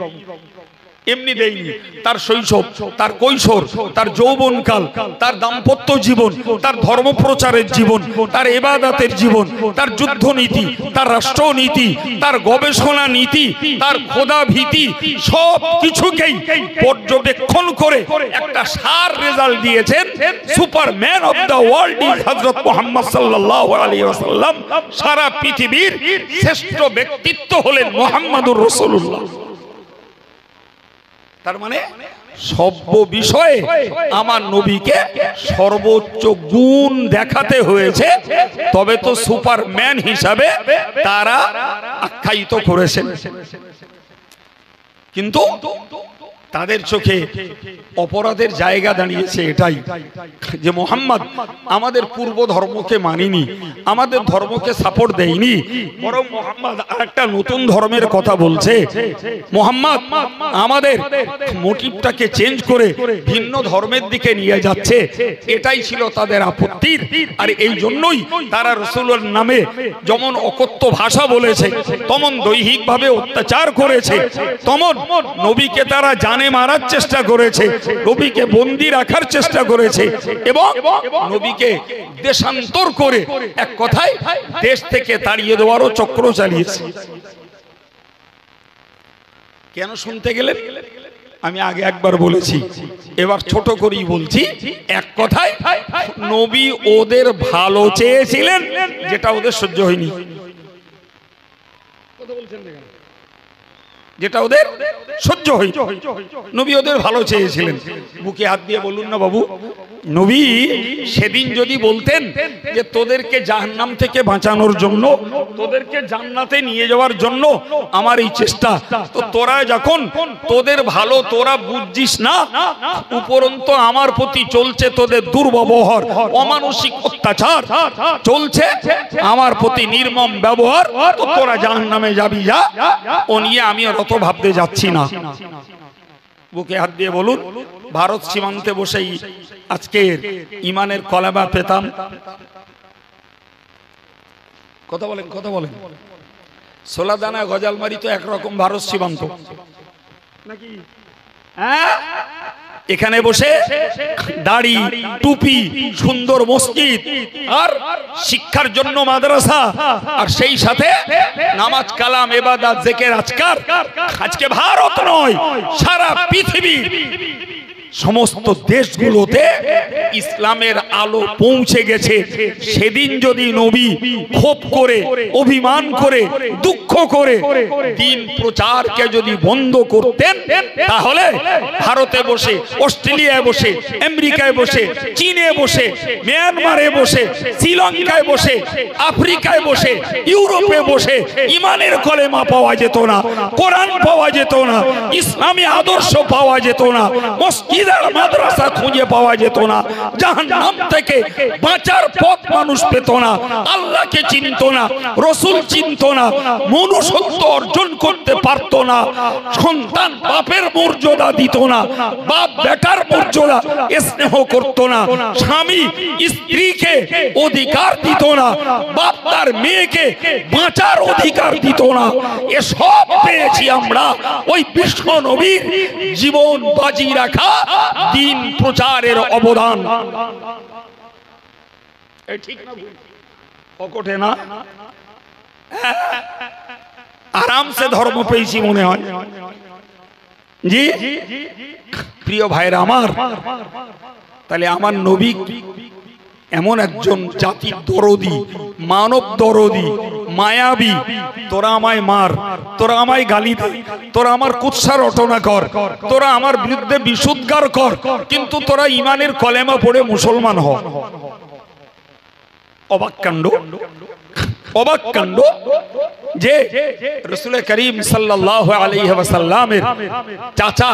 এমনি দেয়নি। তার শৈশব, তার কৈশোর, তার যৌবনকাল, তার দাম্পত্য জীবন, তার ধর্মপ্রচারের জীবন, তার ইবাদতের জীবন, তার যুদ্ধনীতি, তার রাষ্ট্রনীতি, তার গবেষণা নীতি, তার খোদা ভীতি, সব কিছুকেই পর্যবেক্ষণ করে একটা সার রেজাল্ট দিয়েছেন সুপারম্যান অফ দ্য ওয়ার্ল্ড হযরত মুহাম্মদ সাল্লাল্লাহু আলাইহি ওয়াসাল্লাম। সারা পৃথিবীর শ্রেষ্ঠ ব্যক্তিত্ব হলেন মুহাম্মদুর রাসূলুল্লাহ। তার মানে সর্ব বিষয়ে আমার নবীকে সর্বোচ্চ গুণ দেখাতে হয়েছে, তবে তো সুপারম্যান হিসাবে তারা আখ্যায়িত করেছেন। কিন্তু তাদের চোখে অপরাধের জায়গা দাঁড়িয়েছে এটাই যে মুহাম্মদ আমাদের পূর্ব ধর্মকে মানিনি, আমাদের ধর্মকে সাপোর্ট দেয়নি, বরং মুহাম্মদ আরেকটা নতুন ধর্মের কথা বলছে। মুহাম্মদ আমাদের মোটিভটাকে চেঞ্জ করে ভিন্ন ধর্মের দিকে নিয়ে যাচ্ছে। এটাই ছিল তাদের আপত্তির। আর এই জন্যই তারা রাসূলের নামে যেমন অকথ্য ভাষা বলেছে, তেমন দৈহিকভাবে অত্যাচার করেছে, তেমন নবীকে তারা জানে মারার চেষ্টা করেছে, নবীকে বন্দী রাখার চেষ্টা করেছে এবং নবীকে দেশান্তর করে এক কথায় দেশ থেকে তাড়িয়ে দেওয়ারও চক্র চালিয়েছে। কেন শুনতে গেলেন? আমি আগে একবার বলেছি, এবার ছোট করেই বলছি। এক কথায় নবী ওদের ভালো চেয়েছিলেন, যেটা ওদের সহ্য হয়নি। কথা বলছেন না কেন? যেটা ওদের সহ্য হয়। নবী ওদের ভালো চেয়েছিলেন। বুকে হাত দিয়ে বলুন না বাবু, নবী সেদিন যদি বলতেন যে তোদেরকে জাহান্নাম থেকে বাঁচানোর জন্য, তোদেরকে জান্নাতে নিয়ে যাওয়ার জন্য আমার এই চেষ্টা, তো তোরা যখন তোদের ভালো তোরা বুঝছিস না, উপরন্ত আমার প্রতি চলছে তোদের দুর্ব্যবহার, অমানসিক অত্যাচার চলছে, আমার প্রতি নির্মম ব্যবহার, তো তোরা জাহান্নামে যাবি যা, ও নিয়ে আমি অত ভাবতে যাচ্ছি না। বুকে হাত দিয়ে বলুন, ভারত সীমান্তে বসেই আজকের ইমানের কলেমা পেতাম। কথা বলেন, কথা বলেন। সোলাদানা গজালমারি তো একরকম ভারত সীমান্ত নাকি? হ্যাঁ, এখানে বসে দাড়ি টুপি, সুন্দর মসজিদ আর শিক্ষার জন্য মাদ্রাসা, আর সেই সাথে নামাজ কালাম ইবাদত জিকির আজকার। আজকে ভারত নয়, সারা পৃথিবী সমস্ত দেশগুলোতে ইসলামের আলো পৌঁছে গেছে। সেদিন যদি নবী ক্ষোভ করে, অভিমান করে, দুঃখ করে দিন প্রচারকে যদি বন্ধ করতেন, তাহলে ভারতে বসে, অস্ট্রেলিয়ায় বসে, আমেরিকায় বসে, চীনে বসে, মিয়ানমারে বসে, শ্রীলঙ্কায় বসে, আফ্রিকায় বসে, ইউরোপে বসে ইমানের কলেমা পাওয়া যেত না, কোরআন পাওয়া যেত না, ইসলামী আদর্শ পাওয়া যেত না, মসজিদ আর মাদ্রাসা খুঁজে পাওয়া যেত না, জাহান্নাম থেকে বাঁচার পথ মানুষ পেত না, আল্লাহকে চিনত না, রসুল চিনত না, মনুষ্যত্ব অর্জন করতে পারত না, সন্তান বাপের মর্যাদা দিত না, বাপ বেটার মর্যাদা স্নেহ করত না, স্বামী স্ত্রীকে অধিকার দিত না, বাপ তার মেয়েকে বাঁচার অধিকার দিত না। এসব পেয়েছি আমরা ওই বিশ্ব নবীর জীবন বাজি রাখা দিন প্রচারের অবদান। ঠিক না? পকেটে না আরামসে ধর্ম পেয়েছি মনে হয়। জি প্রিয় ভাইরা আমার, তাহলে আমার নবী এমন একজন জাতির দরদি, মানব দরদি, মায়াবী। তোরা আমায় মার, তোরা আমায় গালি দে, তোরা আমার কুৎসা রটনা কর, তোরা আমার বিরুদ্ধে বিশুদ্ধার কর, কিন্তু তোরা ইমানের কলেমা পড়ে মুসলমান হ। অবাক কাণ্ড, অবাক কাণ্ড যে রাসূল করিম সাল্লাল্লাহু আলাইহি ওয়াসাল্লামের চাচা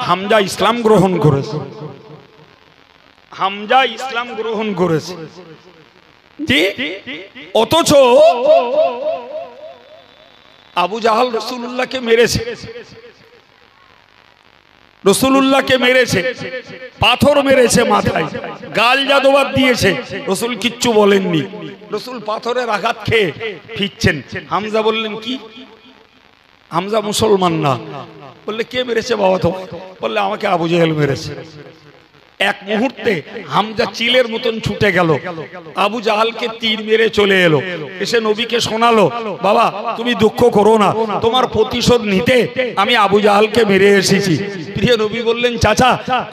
হামজা ইসলাম গ্রহণ করেছে। হামজা ইসলাম গ্রহণ করেছে, জি, অথচ আবু জাহাল রাসূলুল্লাহকে মেরেছে, রাসূলুল্লাহকে মেরেছে, পাথর মেরেছে মাথায়, গাল জাদুবাদ দিয়েছে, রাসূল কিচ্ছু বলেননি। রাসূল পাথরের আঘাত খেয়ে ফিরছেন, হামজা বললেন কি? হামজা মুসলমান না। বললে কে মেরেছে বাবা? তো বললে আমাকে আবু জাহেল মেরেছে। এক মুহূর্তে হামজা চিলের মতন ছুটে গেল, আবু জাহালকে তীর মেরে চলে এলো, এসে নবীকে শোনালো, বাবা তুমি দুঃখ করো না, তোমার প্রতিশোধ নিতে আমি আবু জাহালকে মেরে এসেছি। প্রিয় নবী বললেন, চাচা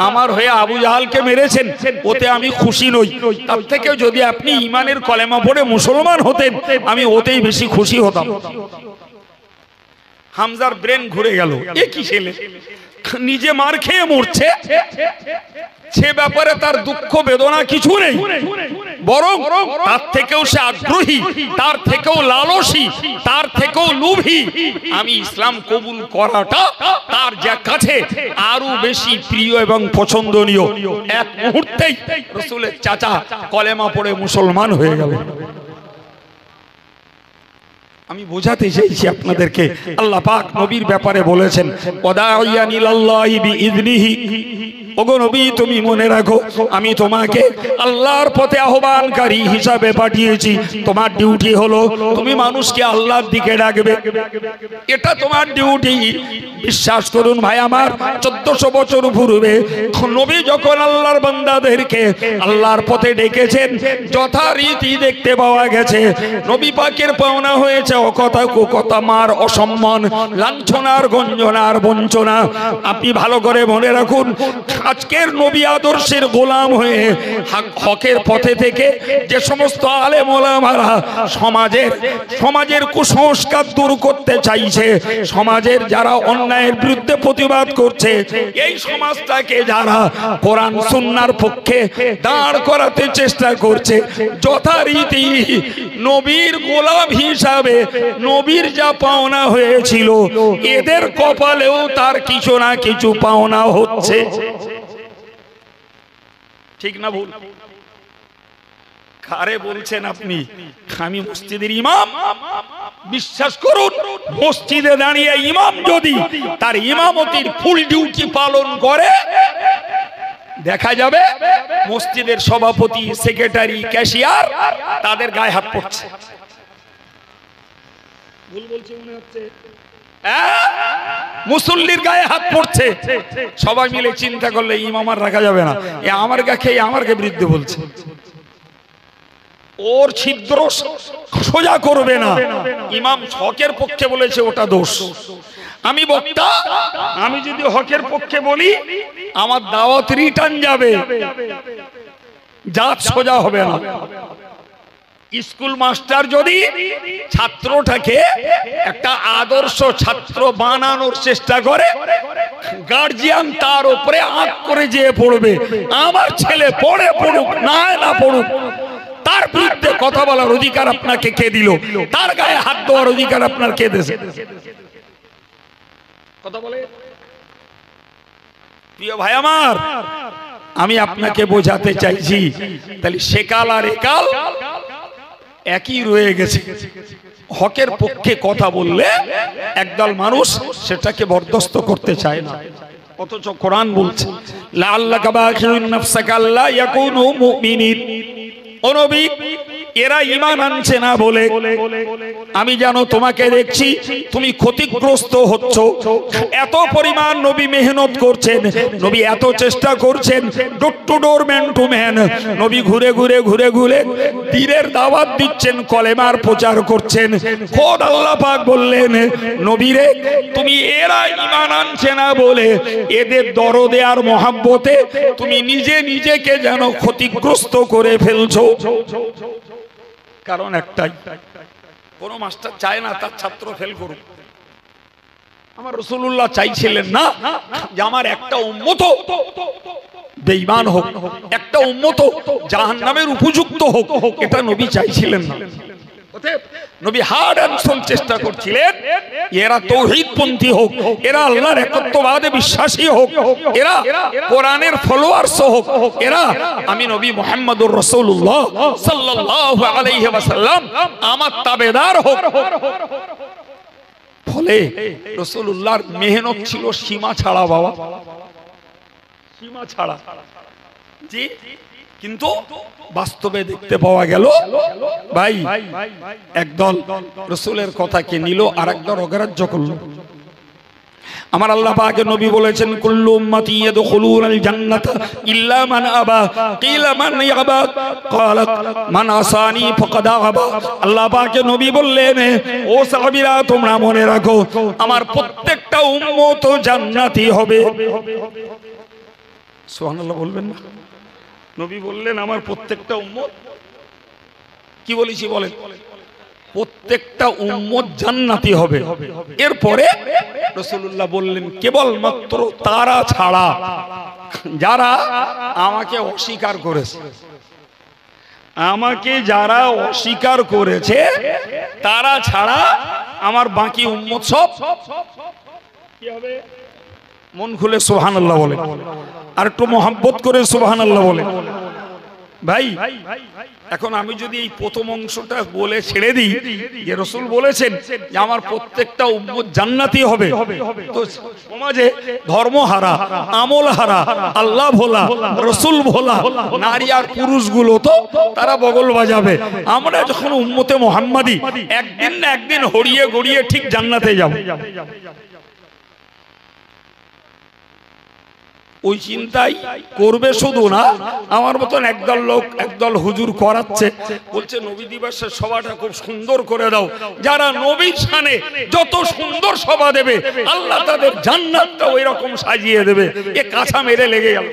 আমার হয়ে আবু জাহালকে মেরেছেন, ওতে আমি খুশি নই, তার থেকে যদি আপনি ইমানের কলেমা পড়ে মুসলমান হতেন আমি ওতেই বেশি খুশি হতাম। হামজার ব্রেন ঘুরে গেল, এ কি ছেলে নিজে মার খেয়ে মরছে, সে ব্যাপারে তার দুঃখ বেদনা কিছু নেই, বরং তার থেকেও সে আগ্রহী, তার থেকেও লালসী, তার থেকেও লোভী। আমি ইসলাম কবুল করাটা তার যা কাছে আরো বেশি প্রিয় এবং পছন্দনীয়। এক মুহূর্তেই রাসূলের চাচা কলেমা পড়ে মুসলমান হয়ে গেল। আমি বোঝাতে চাইছি আপনাদেরকে, আল্লাহ পাক নবীর ব্যাপারে বলেছেন, ওয়াদাইয়ান ইলাল্লাহি বিইذনিহি। ওগো নবী তুমি মনে রাখো, আমি তোমাকে আল্লাহর পথে আহ্বানকারী হিসাবে পাঠিয়েছি। তোমার ডিউটি হলো তুমি মানুষকে আল্লাহর দিকে ডাকবে, এটা তোমার ডিউটি। বিশ্বাস করুন ভাই আমার, 1400 বছর পূর্বে নবী যখন আল্লাহর বান্দাদেরকে আল্লাহর পথে ডেকেছেন, যথারীতি দেখতে পাওয়া গেছে নবী পাকের পাওনা হয়েছে অকথা কুকথা, মার, অসম্মান, লাঞ্ছনার, গঞ্জনার, বঞ্চনা। আপনি ভালো করে মনে রাখুন, আজকের নবী আদর্শের গোলাম হয়ে হকের পথে থেকে যে সমস্ত আলেম ওলামারা সমাজের কুসংস্কার দূর করতে চাইছে, সমাজের যারা অন্যায়ের বিরুদ্ধে প্রতিবাদ করছে, এই সমাজটাকে যারা কোরআন সুন্নাহর পক্ষে দাঁড় করাতে চেষ্টা করছে, যথারীতি নবীর গোলাম হিসাবে নবীর যা পাওনা হয়েছিল এদের কপালেও তার কিছু না কিছু পাওনা হচ্ছে। ঠিক না ভুল? কারে বলছেন আপনি? আমি মসজিদের ইমাম। বিশ্বাস করুন, মসজিদে দাঁড়িয়ে ইমাম যদি তার ইমামতির ফুল ডিউটি পালন করে, দেখা যাবে মসজিদের সভাপতি, সেক্রেটারি, ক্যাশিয়ার তাদের গায়ে হাত পড়ছে। ভুল বলছি মনে হচ্ছে? মুসল্লির গায়ে হাত পড়ছে। সবাই মিলে চিন্তা করলে ইমাম আর রাখা যাবে না, এ আমার গায়ে আমারকে বিরুদ্ধে বলছে, ওর ছিদ্র সোজা করবে না। ইমাম হকের পক্ষে বলেছে ওটা দোষ, আমি বক্তা, আমি যদি হকের পক্ষে বলি আমার দাওয়াত রিটার্ন যাবে, জাত সোজা হবে না। স্কুল মাস্টার যদি ছাত্রটাকে একটা আদর্শ ছাত্র বানানোর চেষ্টা করে, গার্জিয়ান তার উপরে আঁক করে যেয়ে পড়বে, আমার ছেলে পড়ে পড়ুক না পড়ুক, তার বিরুদ্ধে কথা বলার অধিকার আপনাকে কে দিল? তার গায়ে হাত দেওয়ার অধিকার আপনার কে দিয়েছে? কথা বলে প্রিয় ভাই আমার, আমি আপনাকে বোঝাতে চাইছি, তাহলে সেকাল আর একাল একই রয়ে গেছে। হকের পক্ষে কথা বললে একদল মানুষ সেটাকে বরদাস্ত করতে চায় না, অথচ কোরআন বলছে লাআল্লাকা বাখিউন নাফসাকা আল্লা ইয়াকুনু মুমিনিন। ও নবী, এরা ঈমান আনছে না বলে আমি জানো তোমাকে দেখছি তুমি ক্ষতিগ্রস্ত হচ্ছ। এত পরিমাণ নবী মেহনত করছেন, নবী এত চেষ্টা করছেন, door to door man to man, নবী ঘুরে ঘুরে দ্বীনের দাওয়াত দিচ্ছেন, কলেমার প্রচার করছেন। খোদ আল্লাহ পাক বললেন নবীরে, তুমি এরা ঈমান আনছে না বলে এদের দরদে আর মহাব্বতে তুমি নিজেকে যেন ক্ষতিগ্রস্ত করে ফেলছো। কারণ একটাই, কোন মাস্টার চায় না তার ছাত্র ফেল করুক। আমার রাসূলুল্লাহ চাইছিলেন না যে আমার একটা উম্মত বেঈমান হোক, একটা উম্মত জাহান্নামের উপযুক্ত হোক, এটা নবী চাইছিলেন না। নবী হার্ড অ্যান্ড সোল চেষ্টা করছিলেন এরা তাওহীদপন্থী হোক, এরা আল্লাহর একত্ববাদে বিশ্বাসী হোক, এরা কোরআনের ফলোয়ার্স হোক, এরা আমি নবী মুহাম্মদুর রাসূলুল্লাহ সাল্লাল্লাহু আলাইহি ওয়াসাল্লাম আমার তাবেদার হোক। ফলে রাসূলুল্লাহর মেহনত ছিল সীমা ছাড়া, বাবা সীমা ছাড়া। জি, কিন্তু বাস্তবে দেখতে পাওয়া গেল ভাই একদল রাসূলের কথাকে নিল আর একদল অগ্রাহ্য করলো। আমার আল্লাহ পাকের নবী বলেছেন কুল্লু উম্মতি ইয়াদখুলুনাল জান্নাতা ইল্লা মান আবা, কিলা মান ইয়াবা, ক্বালা মান আসানি ফাকাদ আবা। আল্লাহ পাকের নবী বললেন, ও সাহাবীরা তোমরা মনে রাখো আমার প্রত্যেকটা উম্মত জান্নাতি হবে। সুবহানাল্লাহ বলবেন না? নবী বললেন আমার প্রত্যেকটা উম্মত, কি বলেছি বলেন, প্রত্যেকটা উম্মত জান্নাতি হবে। এরপরে রাসূলুল্লাহ বললেন কেবলমাত্র তারা ছাড়া যারা আমাকে অস্বীকার করেছে, আমাকে যারা অস্বীকার করেছে তারা ছাড়া আমার বাকি উম্মত সব কি হবে? মন খুলে সুবহানাল্লাহ বলে, আর একটু মহব্বত করে সুবহানাল্লাহ বলে। ভাই এখন আমি যদি এই প্রথম অংশটা বলে ছেড়ে দিই যে রাসূল বলেছেন যে আমার প্রত্যেকটা উম্মত জান্নাতি হবে, তো সমাজে ধর্মহারা, আমলহারা, আল্লাহ ভোলা, রাসূল ভোলা নারী আর পুরুষগুলো তো তারা বগল বাজাবে। আমরা যখন উম্মতে মুহাম্মাদি একদিন না একদিন হড়িয়ে গড়িয়ে ঠিক জান্নাতে যাব। ওই চিন্তাই করবে শুধু না, আমার মতন একদল লোক একদল হুজুর করাচ্ছে, বলছে নবী দিবসের সভাটা খুব সুন্দর করে দাও। যারা নবীর শানে যত সুন্দর সভা দেবে আল্লাহ তাদের জান্নাতটা ওই রকম সাজিয়ে দেবে। এ কাঁচা মেরে লেগে গেল,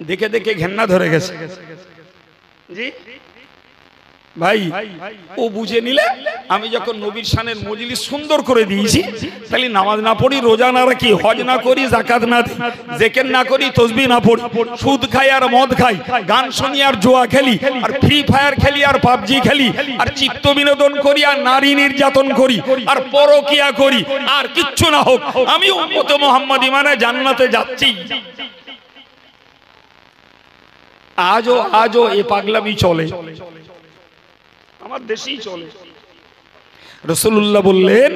দেখে দেখে ঘেন্না ধরে গেছে। জি ভাই, ও বুঝে নিলে আমি যখন নবীর শানের মজলিস সুন্দর করে দিয়েছি, তাহলে নামাজ না পড়ি, রোজা না রাখি, হজ না করি, যাকাত না দিই, জিকির না করি, তাসবিহ না পড়ি, সুদ খাই আর মদ খাই, গান শুনি আর জুয়া খেলি, আর ফ্রি ফায়ার খেলি আর পাবজি খেলি, আর চিত্ত বিনোদন করি আর নারী নির্যাতন করি আর পরকিয়া করি, আর কিচ্ছু না হোক, আমি উম্মতে মুহাম্মাদি মানে জান্নাতে যাচ্ছি। আজও এ পাগলামি চলে, আমার দেশেই চলে। রাসূলুল্লাহ বললেন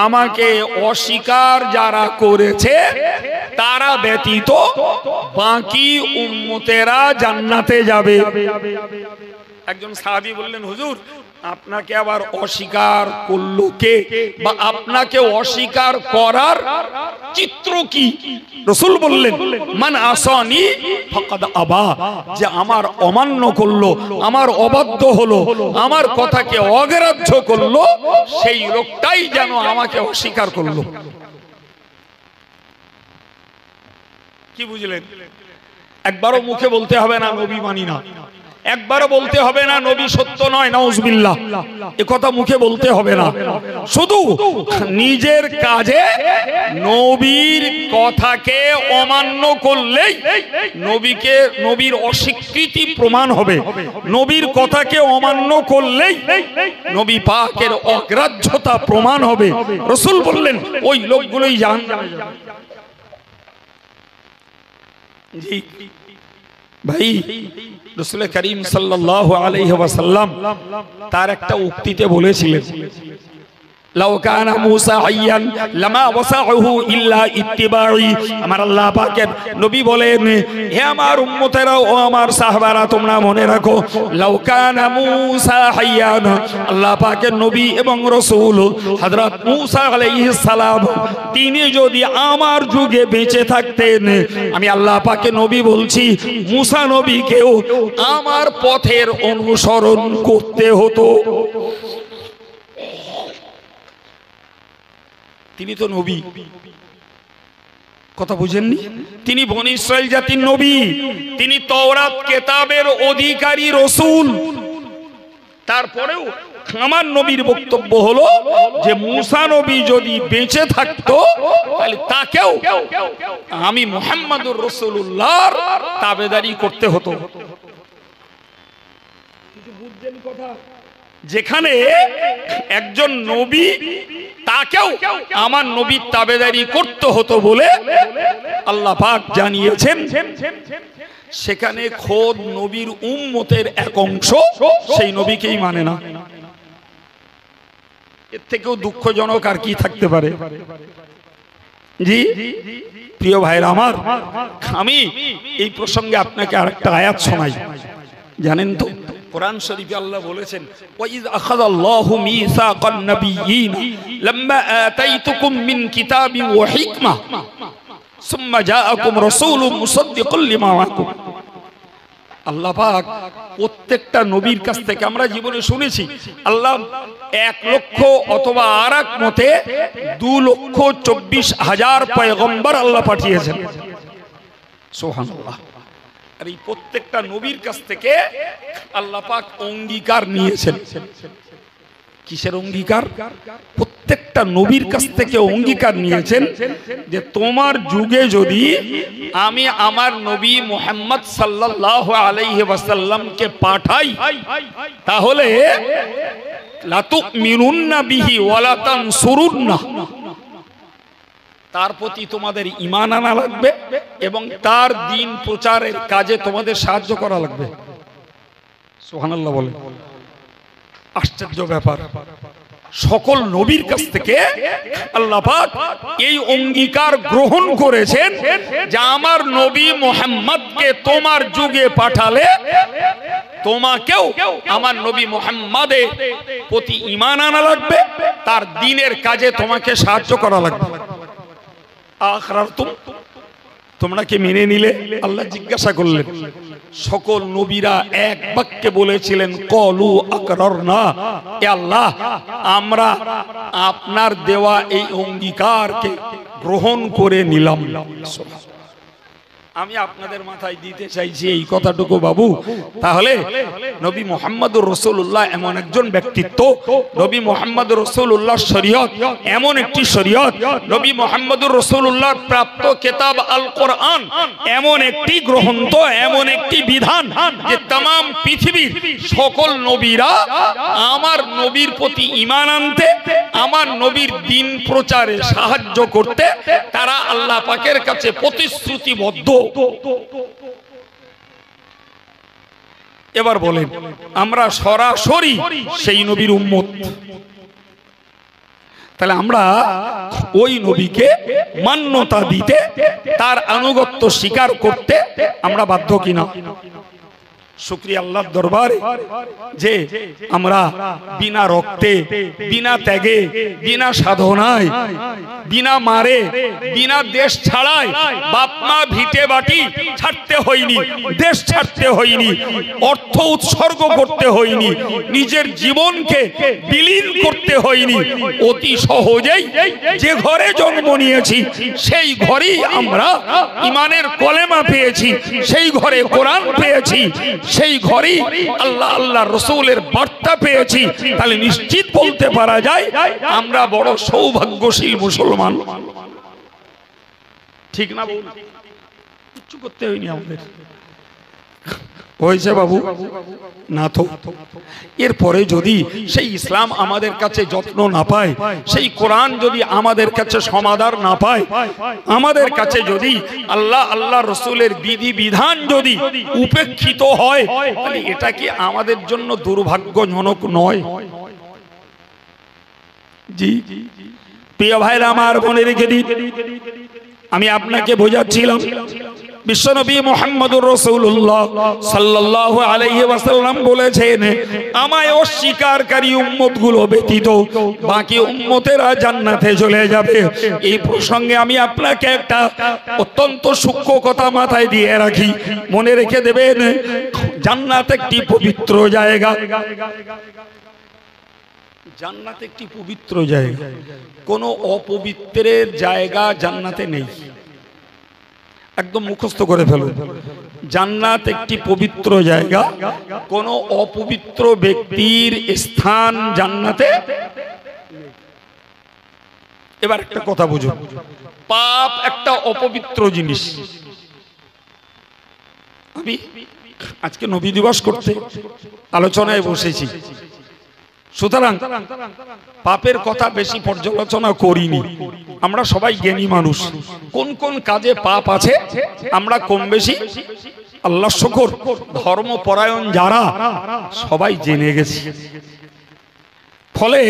আমাকে অস্বীকার যারা করেছে তারা ব্যতীত বাকি উম্মতেরা জান্নাতে যাবে। একজন সাহাবী বললেন হুজুর আপনাকে আবার অস্বীকার করলো কে, বা আপনাকে অস্বীকার করার চিত্র কি? রাসূল বললেন মান আসানি ফাকাদ আবা, যে আমার অমান্য করলো, আমার অবাধ্য হলো, আমার কথাকে অগ্রাহ্য করলো, সেই লোকটাই যেন আমাকে অস্বীকার করলো। কি বুঝলেন? একবারও মুখে বলতে হবে না নবী মানি না, একবারও বলতে হবে না নবী সত্য নয়, নাউজুবিল্লাহ, এ কথা মুখে বলতে হবে না। শুধু নিজের কাজে নবীর কথাকে অমান্য করলেই নবীর অস্বীকৃতি প্রমাণ হবে। নবীর কথাকে অমান্য করলেই নবী পাকের অগ্রাহ্যতা প্রমাণ হবে। রাসূল বললেন ওই লোকগুলোই জাহান্নামে যাবে। জি ভাই, রাসূল করিম সাল্লাল্লাহু আলাইহি ওয়াসাল্লাম তার একটা উক্তিতে বলেছিলেন, লাউ কানা মূসা হাইয়ান লামা ওয়াসাহু ইল্লা ইত্তিবাই। আমার আল্লাহ পাকের নবী বলেন, হে আমার উম্মতেরা ও আমার সাহাবারা, তোমরা মনে রাখো, লাউ কানা মূসা হাইয়ান, আল্লাহ পাকের নবী এবং রাসূল হযরত মূসা আলাইহিস সালাম তিনি যদি আমার যুগে বেঁচে থাকতেন, আমি আল্লাহ পাকের নবী বলছি, মূসা নবীকেও আমার পথের অনুসরণ করতে হতো। তিনি তো নবী, কথা বুঝেননি? তিনি বনী ইসরাইল জাতির নবী, তিনি তাওরাত কিতাবের অধিকারী রাসূল। তারপরেও আমার নবীর বক্তব্য হলো যে মূসা নবী যদি বেঁচে থাকতো তাহলে তাকেও আমি মুহাম্মদুর রাসূলুল্লাহর তাবেদারি করতে হতো। বুঝছেন কথা? যেখানে একজন নবী তাকেও আমার নবীর তাবেদারি করতে হতো বলে আল্লাহ পাক জানিয়েছেন, সেখানে খোদ নবীর উম্মতের এক অংশ সেই নবীকেই মানে না। এর থেকেও দুঃখজনক আর কি থাকতে পারে? জি প্রিয় ভাইরা আমার, আমি এই প্রসঙ্গে আপনাকে আরেকটা আয়াত শোনাই। জানেন তো কোরআন শরীফে আল্লাহ বলেছেন, ওয়াইজ আখাযাল্লাহু মিসাকান নাবিয়্যিন লাম্মা আতাইতুকুম মিন কিতাবিন ওয়া হিকমাহ সুম্মা জাআকুম রাসূলুম মুসাদ্দিকুল লিমা মাআকুম। আল্লাহ পাক প্রত্যেকটা নবীর কাছ থেকে আমরা জীবনে শুনেছি, আল্লাহ 1 লক্ষ অথবা আরেক মতে 2,24,000 পয়গম্বর আল্লাহ পাঠিয়েছেন। সুবহানাল্লাহ। আর এই প্রত্যেকটা নবীর কাছ থেকে আল্লাহ পাক অঙ্গীকার নিয়েছেন। কিসের অঙ্গীকার? প্রত্যেকটা নবীর কাছ থেকে অঙ্গীকার নিয়েছেন যে তোমার যুগে যদি আমি আমার নবী মুহাম্মদ সাল্লাল্লাহু আলাইহি ওয়াসাল্লামকে পাঠাই, তাহলে লা তুমিনুন্না বিহি ওয়া লা তানসুরুন্না, তার প্রতি তোমাদের ঈমান আনা লাগবে এবং তার দ্বীন প্রচারের কাজে তোমাদের সাহায্য করা লাগবে। সুবহানাল্লাহ বলে। আশ্চর্য ব্যাপার, সকল নবীর কাছ থেকে আল্লাহ পাক এই অঙ্গীকার গ্রহণ করেছেন যে আমার নবী মুহাম্মদকে তোমার যুগে পাঠালে তোমাকেও আমার নবী মুহাম্মদের প্রতি ঈমান আনা লাগবে, তার দ্বীনের কাজে তোমাকে সাহায্য করা লাগবে। আখরারতুম, তোমরা কি মেনে নিলে? আল্লাহ জিজ্ঞাসা করলেন। সকল নবীরা এক বাক্যে বলেছিলেন কলু আকরারনা, এ আল্লাহ আমরা আপনার দেওয়া এই অঙ্গীকারকে গ্রহণ করে নিলাম। আমি আপনাদের মাথায় দিতে চাইছি এই কথাটুকু বাবু, তাহলে নবী মুহাম্মদুর রাসূলুল্লাহ এমন একজন ব্যক্তিত্ব, নবী মুহাম্মদুর রাসূলুল্লাহর শরীয়ত এমন একটি শরীয়ত, নবী মুহাম্মদুর রাসূলুল্লাহর প্রাপ্ত কিতাব আল কোরআন এমন একটি গ্রন্থ, এমন একটি বিধান যে तमाम পৃথিবীর সকল নবীরা আমার নবীর প্রতি ঈমান আনতে, আমার নবীর দ্বীন প্রচারে সাহায্য করতে তারা আল্লাহ পাকের কাছে প্রতিশ্রুতিবদ্ধ। এবার বলেন, আমরা সরাসরি সেই নবীর উম্মত, তাহলে আমরা ওই নবীকে মান্যতা দিতে, তার আনুগত্য স্বীকার করতে আমরা বাধ্য কিনা? শুকরিয়া আল্লাহর দরবারে যে আমরা বিনা রক্তে, বিনা ত্যাগে, বিনা সাধনায়, বিনা মারে, বিনা দেশ ছাড়াই, বাপ মা ভিটে বাটি ছাড়তে হয়নি, দেশ ছাড়তে হয়নি, অর্থ উৎসর্গ করতে হয়নি, নিজের জীবনকে বিলীন করতে হয়নি, অতি সহজেই যে ঘরে জন্ম নিয়েছি সেই ঘরেই আমরা ঈমানের কলেমা পেয়েছি, সেই ঘরে কোরআন পেয়েছি, সেই ঘরেই আল্লাহ আল্লাহ রসুলের বার্তা পেয়েছি। তাহলে নিশ্চিত বলতে পারা যায় আমরা বড় সৌভাগ্যশীল মুসলমান। ঠিক না? কিচ্ছু করতে হয়নি আমাদের। হয়েছে বাবু? না তো। এরপরে যদি সেই ইসলাম আমাদের কাছে যত্ন না পায়, সেই কোরআন যদি আমাদের কাছে সমাদর না পায়, আমাদের কাছে যদি আল্লাহ আল্লাহ রসুলের বিধি বিধান যদি উপেক্ষিত হয়, তাহলে এটা কি আমাদের জন্য দুর্ভাগ্যজনক নয়? জি প্রিয় ভাইরা আমার, মনে রেখে দিন, আমি আপনাকে বোঝাচ্ছিলাম বিশ্বনবী মুহাম্মদুর রাসূলুল্লাহ সাল্লাল্লাহু আলাইহি ওয়াসাল্লাম বলেছেন, আমায় অস্বীকারী উম্মতগুলো ব্যতীত বাকি উম্মতেরা জান্নাতে চলে যাবে। এই প্রসঙ্গে আমি আপনাকে একটা অত্যন্ত সূক্ষ্ম কথা মাথায় দিয়ে রাখি, মনে রেখে দেবেন। জান্নাত একটি পবিত্র জায়গা। জান্নাত একটি পবিত্র জায়গা, কোনো অপবিত্রের জায়গা জান্নাতে নেই। একদম মুখস্থ করে ফেলুন, জান্নাত একটি পবিত্র জায়গা, কোনো অপবিত্র ব্যক্তির স্থান জান্নাতে। এবার একটা কথা বুঝুন, পাপ একটা অপবিত্র জিনিস। আমি আজকে নবী দিবস করতে আলোচনায় বসেছি, সুতরাং পাপের কথা বেশি পর্যালোচনা করিনি। আমরা সবাই জ্ঞানী মানুষ, কোন কোন কাজে পাপ আছে আমরা কম বেশি আল্লাহ শুকর ধর্মপরায়ণ যারা সবাই জেনে গেছি। ফলে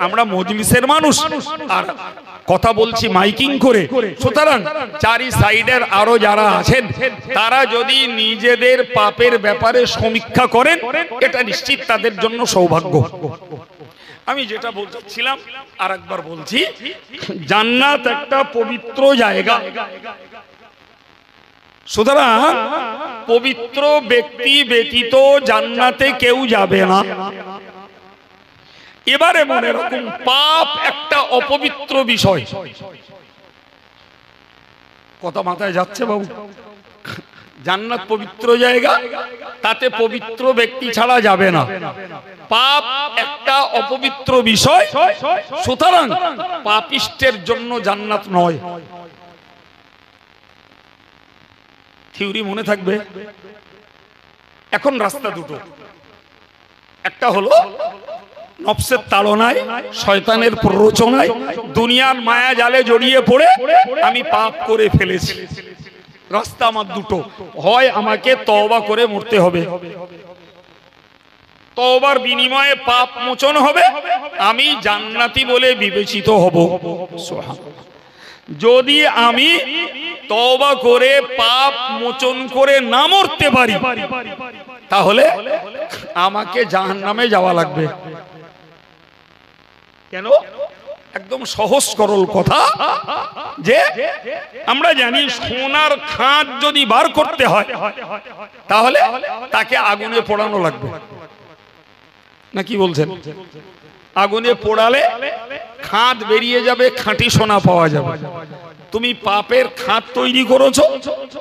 আমরা মজলিসের মানুষ আর কথা বলছি মাইকিং করে, সুতরাং চারি সাইডের আরো যারা আছেন তারা যদি নিজেদের পাপের ব্যাপারে সমীক্ষা করেন, এটা নিশ্চিত তাদের জন্য সৌভাগ্য। আমি যেটা বলছিলাম আর একবার বলছি, জান্নাত একটা পবিত্র জায়গা, সুতরাং পবিত্র ব্যক্তি ব্যতীত জান্নাতে কেউ যাবে না। এবারে মনে রাখুন, পাপ একটা অপবিত্র বিষয়। কথা মাথায় যাচ্ছে বাবু? জান্নাত পবিত্র জায়গা, তাতে পবিত্র ব্যক্তি ছাড়া যাবে না। পাপ একটা অপবিত্র বিষয়, সুতরাং পাপিষ্টের জন্য জান্নাত নয়। থিওরি মনে থাকবে। এখন রাস্তা দুটো, একটা হলো নফসের তাড়নায়, শয়তানের প্ররোচনায়, দুনিয়ার মায়া জালে জড়িয়ে পড়ে আমি পাপ করে ফেলেছি। রাস্তা আমার দুটো, হয় আমাকে তওবা করে মরতে হবে, তওবার বিনিময়ে পাপ মোচন হবে, আমি জান্নাতি বলে বিবেচিত হব। যদি আমি তওবা করে পাপ মোচন করে না মরতে পারি, তাহলে আমাকে জাহান্নামে যাওয়া লাগবে। কেন? একদম সহজ সরল কথা, যে আমরা জানি সোনার খাঁজ যদি বার করতে হয় তাহলে তাকে আগুনে পোড়ানো লাগবে, না কি বলছেন? আগুনে পোড়ালে খাঁজ বেরিয়ে যাবে, খাঁটি সোনা পাওয়া যাবে। তুমি পাপের খাঁজ তৈরি করেছো,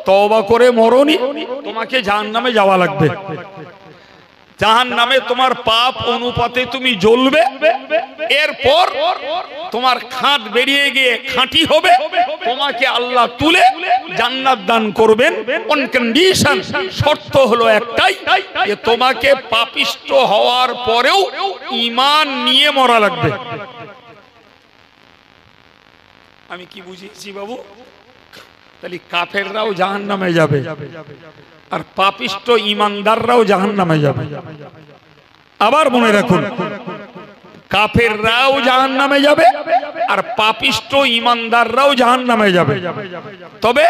তওবা করে মরনি, তোমাকে জাহান্নামে যাওয়া লাগবে। জাহান্নামে তোমার পাপ অনুপাতে তুমি জ্বলবে, এরপর তোমার খাঁজ বেরিয়ে গিয়ে খাঁটি হবে, তোমাকে আল্লাহ তুলে জান্নাত দান করবেন অন কন্ডিশন। শর্ত হলো একটাই, যে তোমাকে পাপিষ্ট হওয়ার পরেও ঈমান নিয়ে মরা লাগবে। আমি কি বুঝিয়েছি বাবু? তাহলে কাফেররাও জাহান্নামে যাবে আর পাপিষ্ট ঈমানদাররাও জাহান্নামে যাবে। আবার মনে রাখুন, কাফেররাও জাহান্নামে যাবে আর পাপিষ্ট ঈমানদাররাও জাহান্নামে যাবে। তবে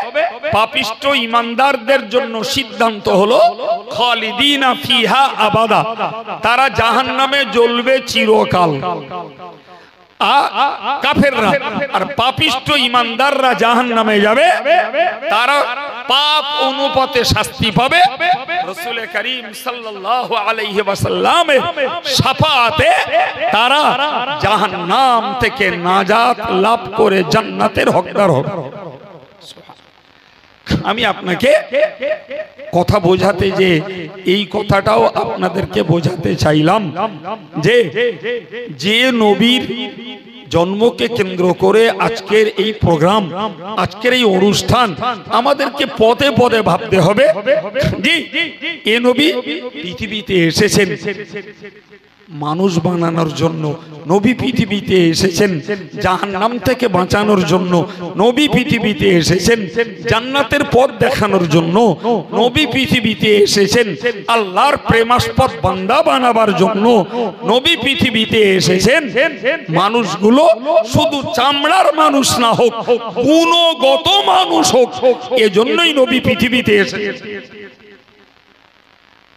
পাপিষ্ট ঈমানদারদের জন্য সিদ্ধান্ত হলো খালিদিনা ফিহা আবাদা, তারা জাহান্নামে জ্বলবে চিরকাল। কাফেররা আর পাপিষ্ট ঈমানদাররা জাহান্নামে যাবে, তারা পাপ অনুপাতে শাস্তি পাবে। রাসূল করিম সাল্লাল্লাহু আলাইহি ওয়াসাল্লামের শাফাআতে তারা জাহান্নাম থেকে নাজাত লাভ করে জান্নাতের হকদার হবে। আমি আপনাকে কথা বোঝাতে যে এই কথাটাও আপনাদেরকে বোঝাতে চাইলাম যে যে নবীর জন্মকে কেন্দ্র করে আজকের এই প্রোগ্রাম, আজকের এই অনুষ্ঠান, আমাদেরকে পদে পদে ভাবতে হবে জি এ নবী পৃথিবীতে এসেছেন মানুষ বানানোর জন্য, নবী পৃথিবীতে এসেছেন জাহান্নাম থেকে বাঁচানোর জন্য, নবী পৃথিবীতে এসেছেন জান্নাতের পথ দেখানোর জন্য, নবী পৃথিবীতে এসেছেন আল্লাহর প্রেমাস্পদ বান্দা বানাবার জন্য, নবী পৃথিবীতে এসেছেন মানুষগুলো শুধু চামড়ার মানুষ না হোক, গুণগত মানুষ হোক, এজন্যই নবী পৃথিবীতে এসেছেন।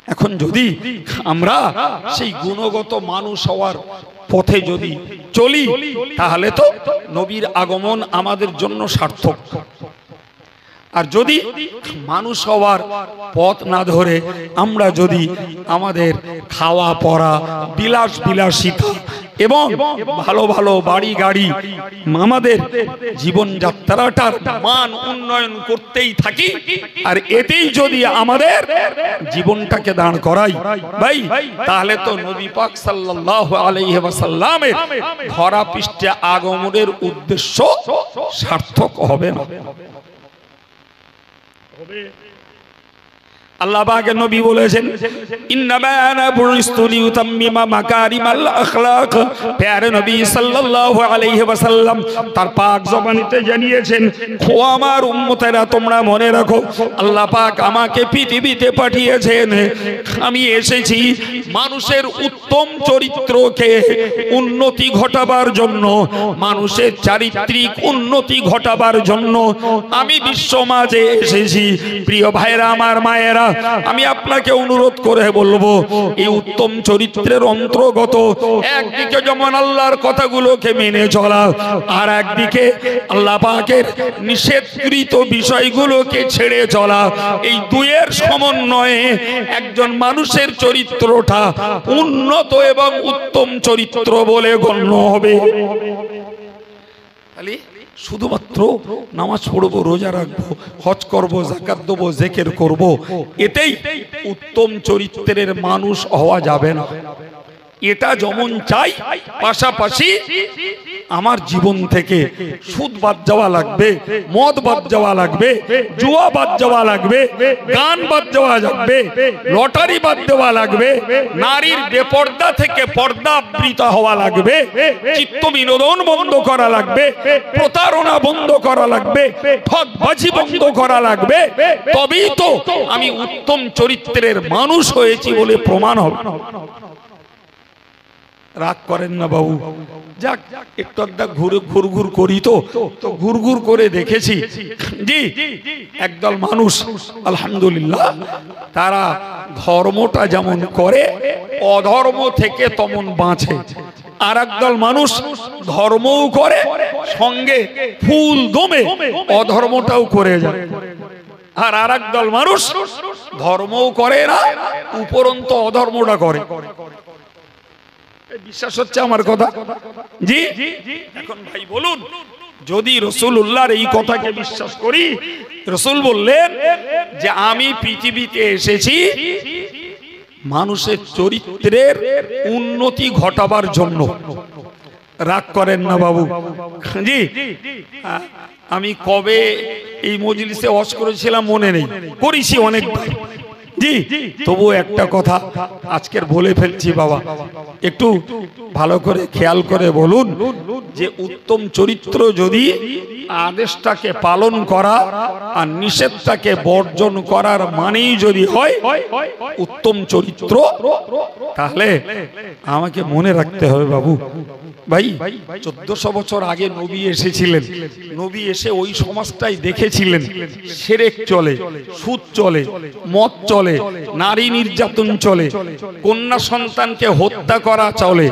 এখন যদি আমরা সেই গুণগত মানুষ হওয়ার পথে যদি চলি, তাহলে তো নবীর আগমন আমাদের জন্য সার্থক। আর যদি মানুষ হওয়ার পথ না ধরে আমরা যদি আমাদের খাওয়া পরা, বিলাসিতা এবং ভালো ভালো বাড়ি গাড়ি, আমাদের জীবনযাত্রাটার মান উন্নয়ন করতেই থাকি, আর এতেই যদি আমাদের জীবনটাকে দাঁড় করাই ভাই, তাহলে তো নবী পাক সাল্লাল্লাহু আলাইহি ওয়াসাল্লামের ধরা পৃষ্ঠে আগমনের উদ্দেশ্য সার্থক হবে না। আল্লাহ পাকের নবী বলেছেন ইন্নামা আনা বুইস্তু লিউতাম্মিমা মাকারিমাল আখলাক। প্যারে নবী সাল্লাল্লাহু আলাইহি ওয়াসাল্লাম তার পাক জবানিতে জানিয়েছেন, ও আমার উম্মতেরা তোমরা মনে রাখো, আল্লাহ পাক আমাকে পৃথিবীতে পাঠিয়েছেন, আমি এসেছি মানুষের উত্তম চরিত্রকে উন্নতি ঘটাবার জন্য, মানুষের চারিত্রিক উন্নতি ঘটাবার জন্য আমি বিশ্ব মাঝে এসেছি। প্রিয় ভাইরা আমার, মায়েরা, আমি আপনাকে অনুরোধ করে বলবো, এই উত্তম চরিত্রের অন্তর্গত একদিকে যেমন আল্লাহর কথাগুলোকে মেনে চলা, আর একদিকে আল্লাহ পাকের নিষেধকৃত বিষয়গুলোকে ছেড়ে চলা, এই দুয়ের সমন্বয়ে একজন মানুষের চরিত্রটা উন্নত এবং উত্তম চরিত্র বলে গণ্য হবে। শুধুমাত্র নামাজ পড়বো, রোজা রাখবো, হজ করবো, যাকাত দেবো, জিকির করবো, এতেই উত্তম চরিত্রের মানুষ হওয়া যাবে না। এটা যেমন চাই, পাশাপাশি আমার জীবন থেকে সুদ বাদ যাওয়া লাগবে, মদ বাদ যাওয়া লাগবে, জুয়া বাদ যাওয়া লাগবে, গান বাদ যাওয়া লাগবে, লটারি বাদ দেওয়া লাগবে, নারীর বেপর্দা থেকে পর্দা আবৃত হওয়া লাগবে, চিত্ত বিনোদন বন্ধ করা লাগবে, প্রতারণা বন্ধ করা লাগবে, ঠকবাজি বন্ধ করা লাগবে, তবেই তো আমি উত্তম চরিত্রের মানুষ হয়েছি বলে প্রমাণ হবে। রাগ করেন না বাবু, যাক একটু একটা ঘুরঘুর করি, তো ঘুরঘুর করে দেখেছি জি একদল মানুষ আলহামদুলিল্লাহ তারা ধর্মটা যেমন করে অধর্ম থেকে তেমন বাঁচে, আর একদল মানুষ ধর্মও করে সঙ্গে ফুল দমে অধর্মটাও করে যায়, আর একদল মানুষ ধর্মও করে না উপরন্ত অধর্মটা করে। বিশ্বাস হচ্ছে আমার কথা জি? এখন ভাই বলুন, যদি রাসূলুল্লাহর এই কথাকে বিশ্বাস করি, রাসূল বললেন যে আমি পৃথিবীতে এসেছি মানুষের চরিত্রের উন্নতি ঘটাবার জন্য। রাগ করেন না বাবু জি, আমি কবে এই মজলিসে ওয়াজ করেছিলাম মনে নেই, করেছি অনেকবার, জি তবু একটা কথা আজকের বলে ফেলছি বাবা, একটু ভালো করে খেয়াল করে বলুন যে উত্তম চরিত্র যদি আদেশটাকে পালন করা আর নিষেধটাকে বর্জন করার মানেই যদি হয় উত্তম চরিত্র, তাহলে আমাকে মনে রাখতে হবে বাবু ভাই 1400 বছর আগে নবী এসেছিলেন, নবী এসে ওই সমাজটাই দেখেছিলেন শিরক চলে, সুদ চলে, মদ চলে, নারী নির্যাতন চলে, কন্যা সন্তানকে হত্যা করা চলে,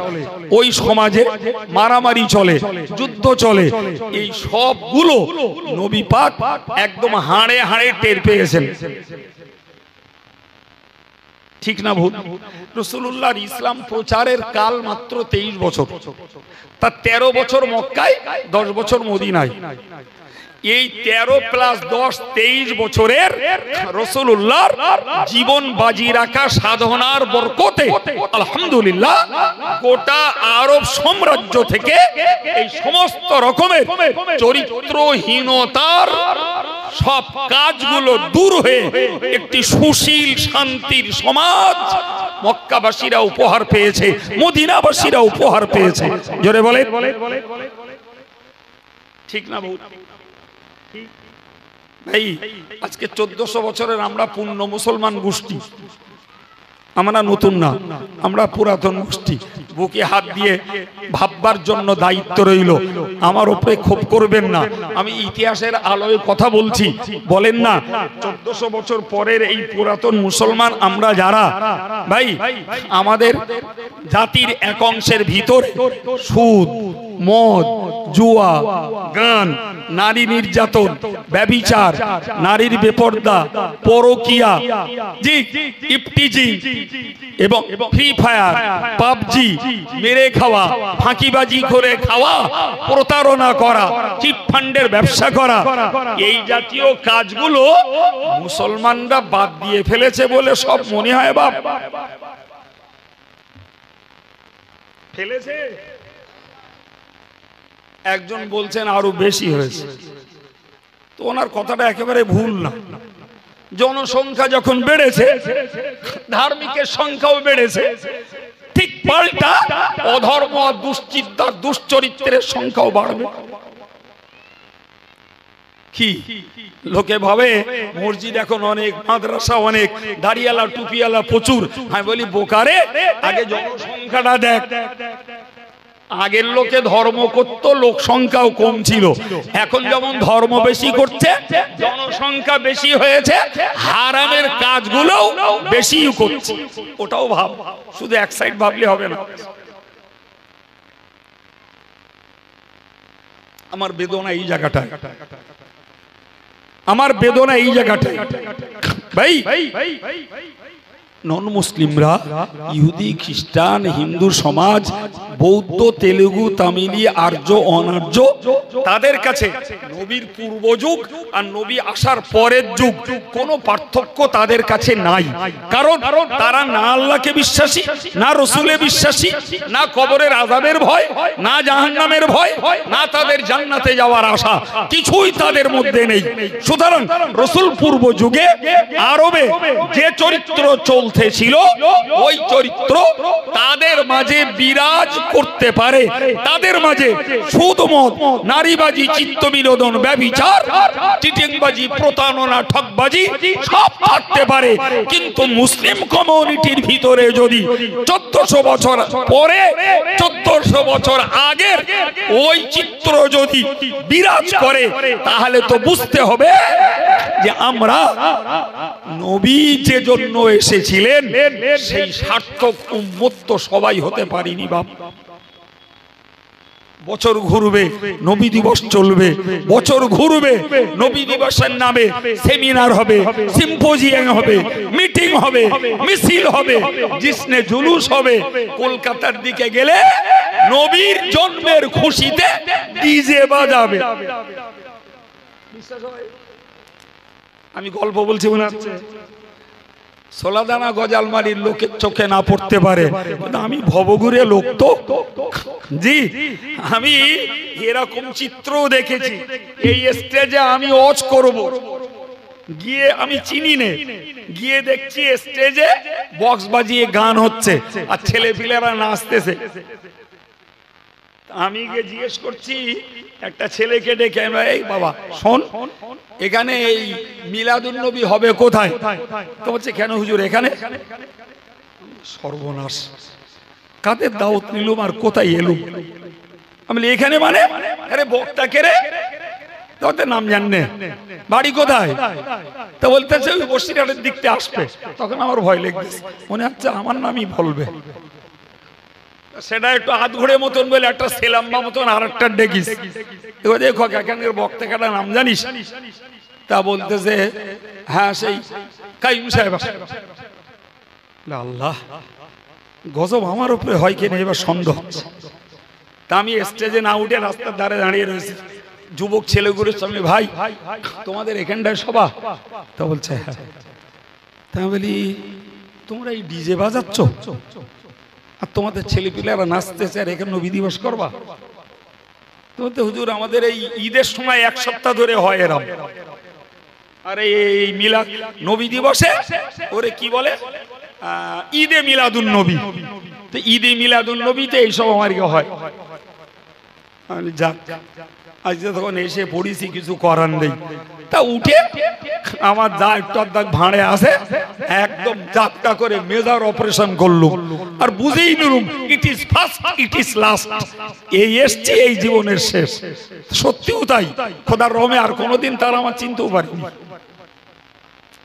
ওই সমাজে মারামারি চলে, যুদ্ধ চলে, এই সবগুলো নবী পাক একদম হাড়ে হাড়ে টের পেয়েছেন। ঠিক না ভুল? রাসূলুল্লাহর ইসলাম প্রচারের কাল মাত্র 23 বছর, তার 13 বছর মক্কায়, 10 বছর মদিনায়। এই 13 + 10 23 বছরের রাসূলুল্লাহর জীবন বাজি রাখা সাধনার বরকতে আলহামদুলিল্লাহ গোটা আরব সাম্রাজ্য থেকে এই সমস্ত রকমের চরিত্রহীনতার সব কাজগুলো দূর হয়ে একটি সুশীল শান্তির সমাজ মক্কাবাসীরা উপহার পেয়েছে, মদিনাবাসীরা উপহার পেয়েছে। জোরে বলে ঠিক না বউ? ভাই আজকে 1400 বছরের আমরা পূর্ণ মুসলমান গোষ্ঠী, আমরা নতুন না, আমরা পুরাতন গোষ্ঠী। বুকে হাত দিয়ে ভাববার জন্য দায়িত্ব রইল, আমার উপরে ক্ষোভ করবেন না, আমি ইতিহাসের আলোয় কথা বলছি। বলেন না 1400 বছর পরের এই পুরাতন মুসলমান আমরা যারা, ভাই আমাদের জাতির এক অংশের ভিতরে সুদ, মদ, জুয়া, গান, নারী নির্যাতন, ব্যভিচার, নারীর বেপরদা, পরকিয়া, জি ইফটিজিং এবং ফ্রি ফায়ার, পাবজি, মেরে খাওয়া, ফাঁকিবাজি করে খাওয়া, প্রতারণা করা, চিট ফান্ডের ব্যবসা করা, এই জাতীয় কাজগুলো মুসলমানরা বাদ দিয়ে ফেলেছে বলে সব মনে হয় বাপ ফেলেছে। একজন বলছেন আরো বেশি হয়েছে, তো ওনার কথাটা একেবারে ভুল না। জনসংখ্যা যখন বেড়েছে ধার্মিকের সংখ্যাও বেড়েছে, ঠিক পাল্টা অধর্ম, দুশ্চিন্তা, দুশ্চরিত্রের সংখ্যাও বাড়বে। কি লোকে ভাবে মসজিদ এখন অনেক, মাদ্রাসা অনেক, দাড়িওয়ালা টুপিওয়ালা প্রচুর। আমি বলি বোকারে, আগে জনসংখ্যাটা দেখ। আগের লোকে ধর্ম করতো, লোক সংখ্যাও কম ছিল। এখন যেমন ধর্ম বেশি করছে, জনসংখ্যা বেশি হয়েছে, হারামের কাজগুলো বেশি করছে। ওটাও ভাব, শুধু এক সাইড ভাবলে হবে না। আমার বেদনা এই জায়গাটায়, আমার বেদনা এই জায়গাটায়। ভাই নন মুসলিমরা, ইহুদি, খ্রিস্টান, হিন্দু সমাজ, বৌদ্ধ, তেলুগু, তামিলি, আর্য, অনার্য, তাদের কাছে নবীর পূর্ব যুগ আর নবী আসার পরের যুগ কোনো পার্থক্য তাদের কাছে নাই। কারণ তারা না আল্লাহকে বিশ্বাসী, না রসুলে বিশ্বাসী, না কবরের আযাবের ভয়, না জাহান্নামের ভয়, না তাদের জান্নাতে যাওয়ার আশা, কিছুই তাদের মধ্যে নেই। সুতরাং রসুল পূর্ব যুগে আরবে যে চরিত্র চলছে ছিল, ওই চরিত্র তাদের মাঝে বিরাজ করতে পারে। তাদের মাঝে সুদ, মদ, নারীবাজি, চিত্ত বিনোদন, ব্যভিচার, চিটিংবাজি, প্রতারণা, ঠকবাজি সব থাকতে পারে। কিন্তু মুসলিম কমিউনিটির ভিতরে যদি 1400 বছর পরে, 1400 বছর আগের ওই চিত্র যদি বিরাজ করে, তাহলে তো বুঝতে হবে যে আমরা নবী যে জন্য এসেছিলেন সেই সার্থক উম্মত তো সবাই হতে পারিনি বাপ। বছর ঘুরবে, নবী দিবস চলবে, বছর ঘুরবে, নবী দিবসের নামে সেমিনার হবে, সিম্পোজিয়াম হবে, মিটিং হবে, মিছিল হবে, জিসনে জুলুস হবে। কলকাতার দিকে গেলে নবীর জন্মের খুশিতে ডিজে বাজাবে। আমি গল্প বলছি মনে হচ্ছে, সোলাদানা গজালমারির লোকের চোখে না পড়তে পারে, আমি ভবঘুরে লোক তো, জি আমি এরকম চিত্র দেখেছি। এই স্টেজে আমি ওয়াজ করব, গিয়ে আমি চিনি নে, গিয়ে দেখছি স্টেজে বক্স বাজিয়ে গান হচ্ছে আর ছেলে পিলেরা নাচতেছে। আমি গিয়ে জিজ্ঞেস করছি একটা ছেলেকে ডেকে, এই বাবা শোন, এখানে এই মিলাদুন নবী হবে কোথায়? তো বলছে কেন হুজুর এখানে? সর্বনাশ, কাদের দাওয়াত নিলুম আর কোথায় এলুম? আমি এখানে মানে, আরে বক্তা কে রে? তোদের নাম জাননে, বাড়ি কোথায়? তো বলতেছে ওই বসিরহাটের দিকতে আসবে। তখন আমার ভয় লেগেছে, মনে হচ্ছে আমার নামই বলবে। সেটা একটু হাত ঘুরে মতন বলে একটা সেলাম্বা মতন আর একটা ডেকিস, দেখো এখানের বক্তা কাটা নাম জানিস? তা বলতেছে হ্যাঁ সেই কাইম সাহেব। আল্লাহ গজব আমার উপরে হয় কিনা এবার সন্দেহ হচ্ছে। তা আমি স্টেজে না উঠে রাস্তার ধারে দাঁড়িয়ে রয়েছি, যুবক ছেলেগুলোর সামনে, ভাই তোমাদের এখানটায় সভা? তা বলছে হ্যাঁ। তা বলি তোমরা এই ডিজে বাজাচ্ছ আর তোমাদের ছেলে পিলেরা নাচতেছে আর এখানে নবী দিবস করবা? তো হুজুর আমাদের এই ঈদের সময় এক সপ্তাহ ধরে হয় এরম, আর এই মিলাদ নবী দিবসে ওরে কি বলে ঈদে মিলাদুন নবী, তো ঈদে মিলাদুন নবীতে এইসব আমার হয়। যাক আজ তখন এসে পড়িছি, কিছু করার নেই। তা উঠে আমার যা একটু আধ ভাঁড়ে আসে একদম যাত্রা করে মেজর অপারেশন করলুম আর বুঝেই নিলুম it is first it is last, এই এসছি এই জীবনের শেষ। সত্যিও তাই, খোদার রহমে আর কোনোদিন তার আমার চিনতেও পারিনি।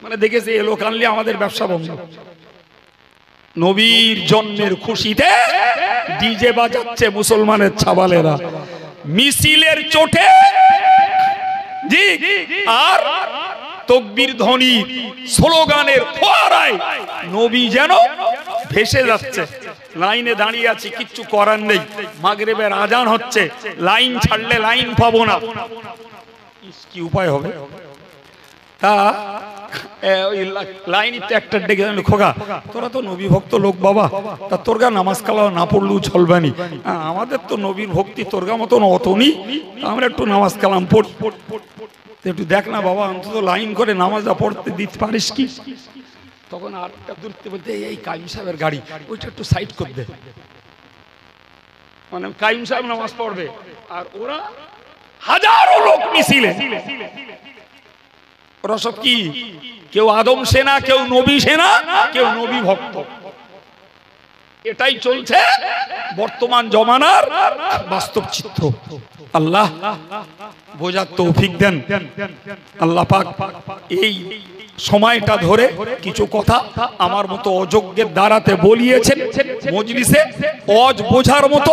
মানে দেখেছে এ লোক আনলে আমাদের ব্যবসা বন্ধ। নবীর জন্মের খুশিতে ডিজে বাজাচ্ছে মুসলমানের ছাবালেরা, মিছিলের চোটে জি আর তাকবীর ধ্বনি স্লোগানের ফোয়ারায় নবী যেন ভেসে যাচ্ছে। লাইনে দাঁড়িয়ে আছি, কিচ্ছু করার নেই, মাগরিবের আজান হচ্ছে, লাইন ছাড়লে লাইন পাবো না, কি উপায় হবে? তা লাইনিতে একটা ডেকে খোকা তোরা তো নবী ভক্ত লোক বাবা, তা তোরগা নামাজ কালাম না পড়লেও চলবে নি, আমাদের তো নবীর ভক্তি তোরগা মতন অতনি, আমরা একটু নামাজ কালাম পড়ি, একটু দেখ না বাবা অন্তত লাইন করে নামাজটা পড়তে দিতে পারিস কি? তখন আর দূরতে বলতে এই কাইম সাহেবের গাড়ি, ওইটা একটু সাইড করে দে। মানে কাইম সাহেব নামাজ পড়বে আর ওরা হাজারো লোক মিছিলে। ওরা সব কি? কেউ আদম সেনা, কেউ নবী সেনা, কেউ নবী ভক্ত। এটাই চলছে বর্তমান জমানার বাস্তব চিত্র। আল্লাহ বোঝার তৌফিক দেন। আল্লাহ পাক এই সময়টা ধরে কিছু কথা আমার মতো অযোগ্যের দ্বারাতে বলিয়েছেন মজলিসে। অজ বোঝার মতো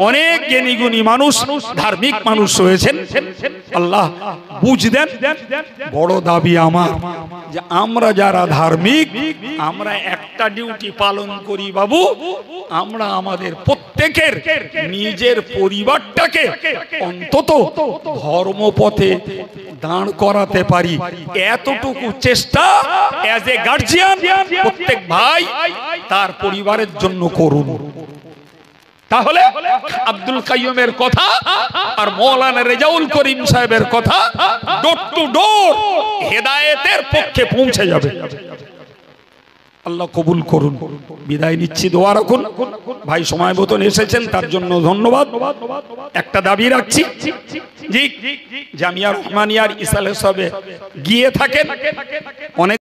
অনেক জ্ঞানীগুণী মানুষ, ধার্মিক মানুষ রয়েছেন। আল্লাহ বুঝ দেন। বড় দাবি আমার যে আমরা যারা ধার্মিক, আমরা একটা ডিউটি পালন করি বাবু, আমরা আমাদের প্রত্যেকের নিজের পরিবারটাকে অন্তত ধর্মপথে দাঁড় করাতে পারি, এতটুকু চেষ্টা অ্যাজ এ গার্জিয়ান প্রত্যেক ভাই তার পরিবারের জন্য করুন। তাহলে আব্দুল কাইয়ুমের কথা আর মৌলানা রেজাউল করিম সাহেবের কথা ডোর টু ডোর হেদায়েতের পক্ষে পৌঁছে যাবে। আল্লাহ কবুল করুন। বিদায় নিচ্ছি, দোয়া রাখুন। ভাই সময় মতন এসেছেন তার জন্য ধন্যবাদ। একটা দাবি রাখছি, জি জামিয়া রহমানিয়ার ইসালে সবে গিয়ে থাকেন অনেক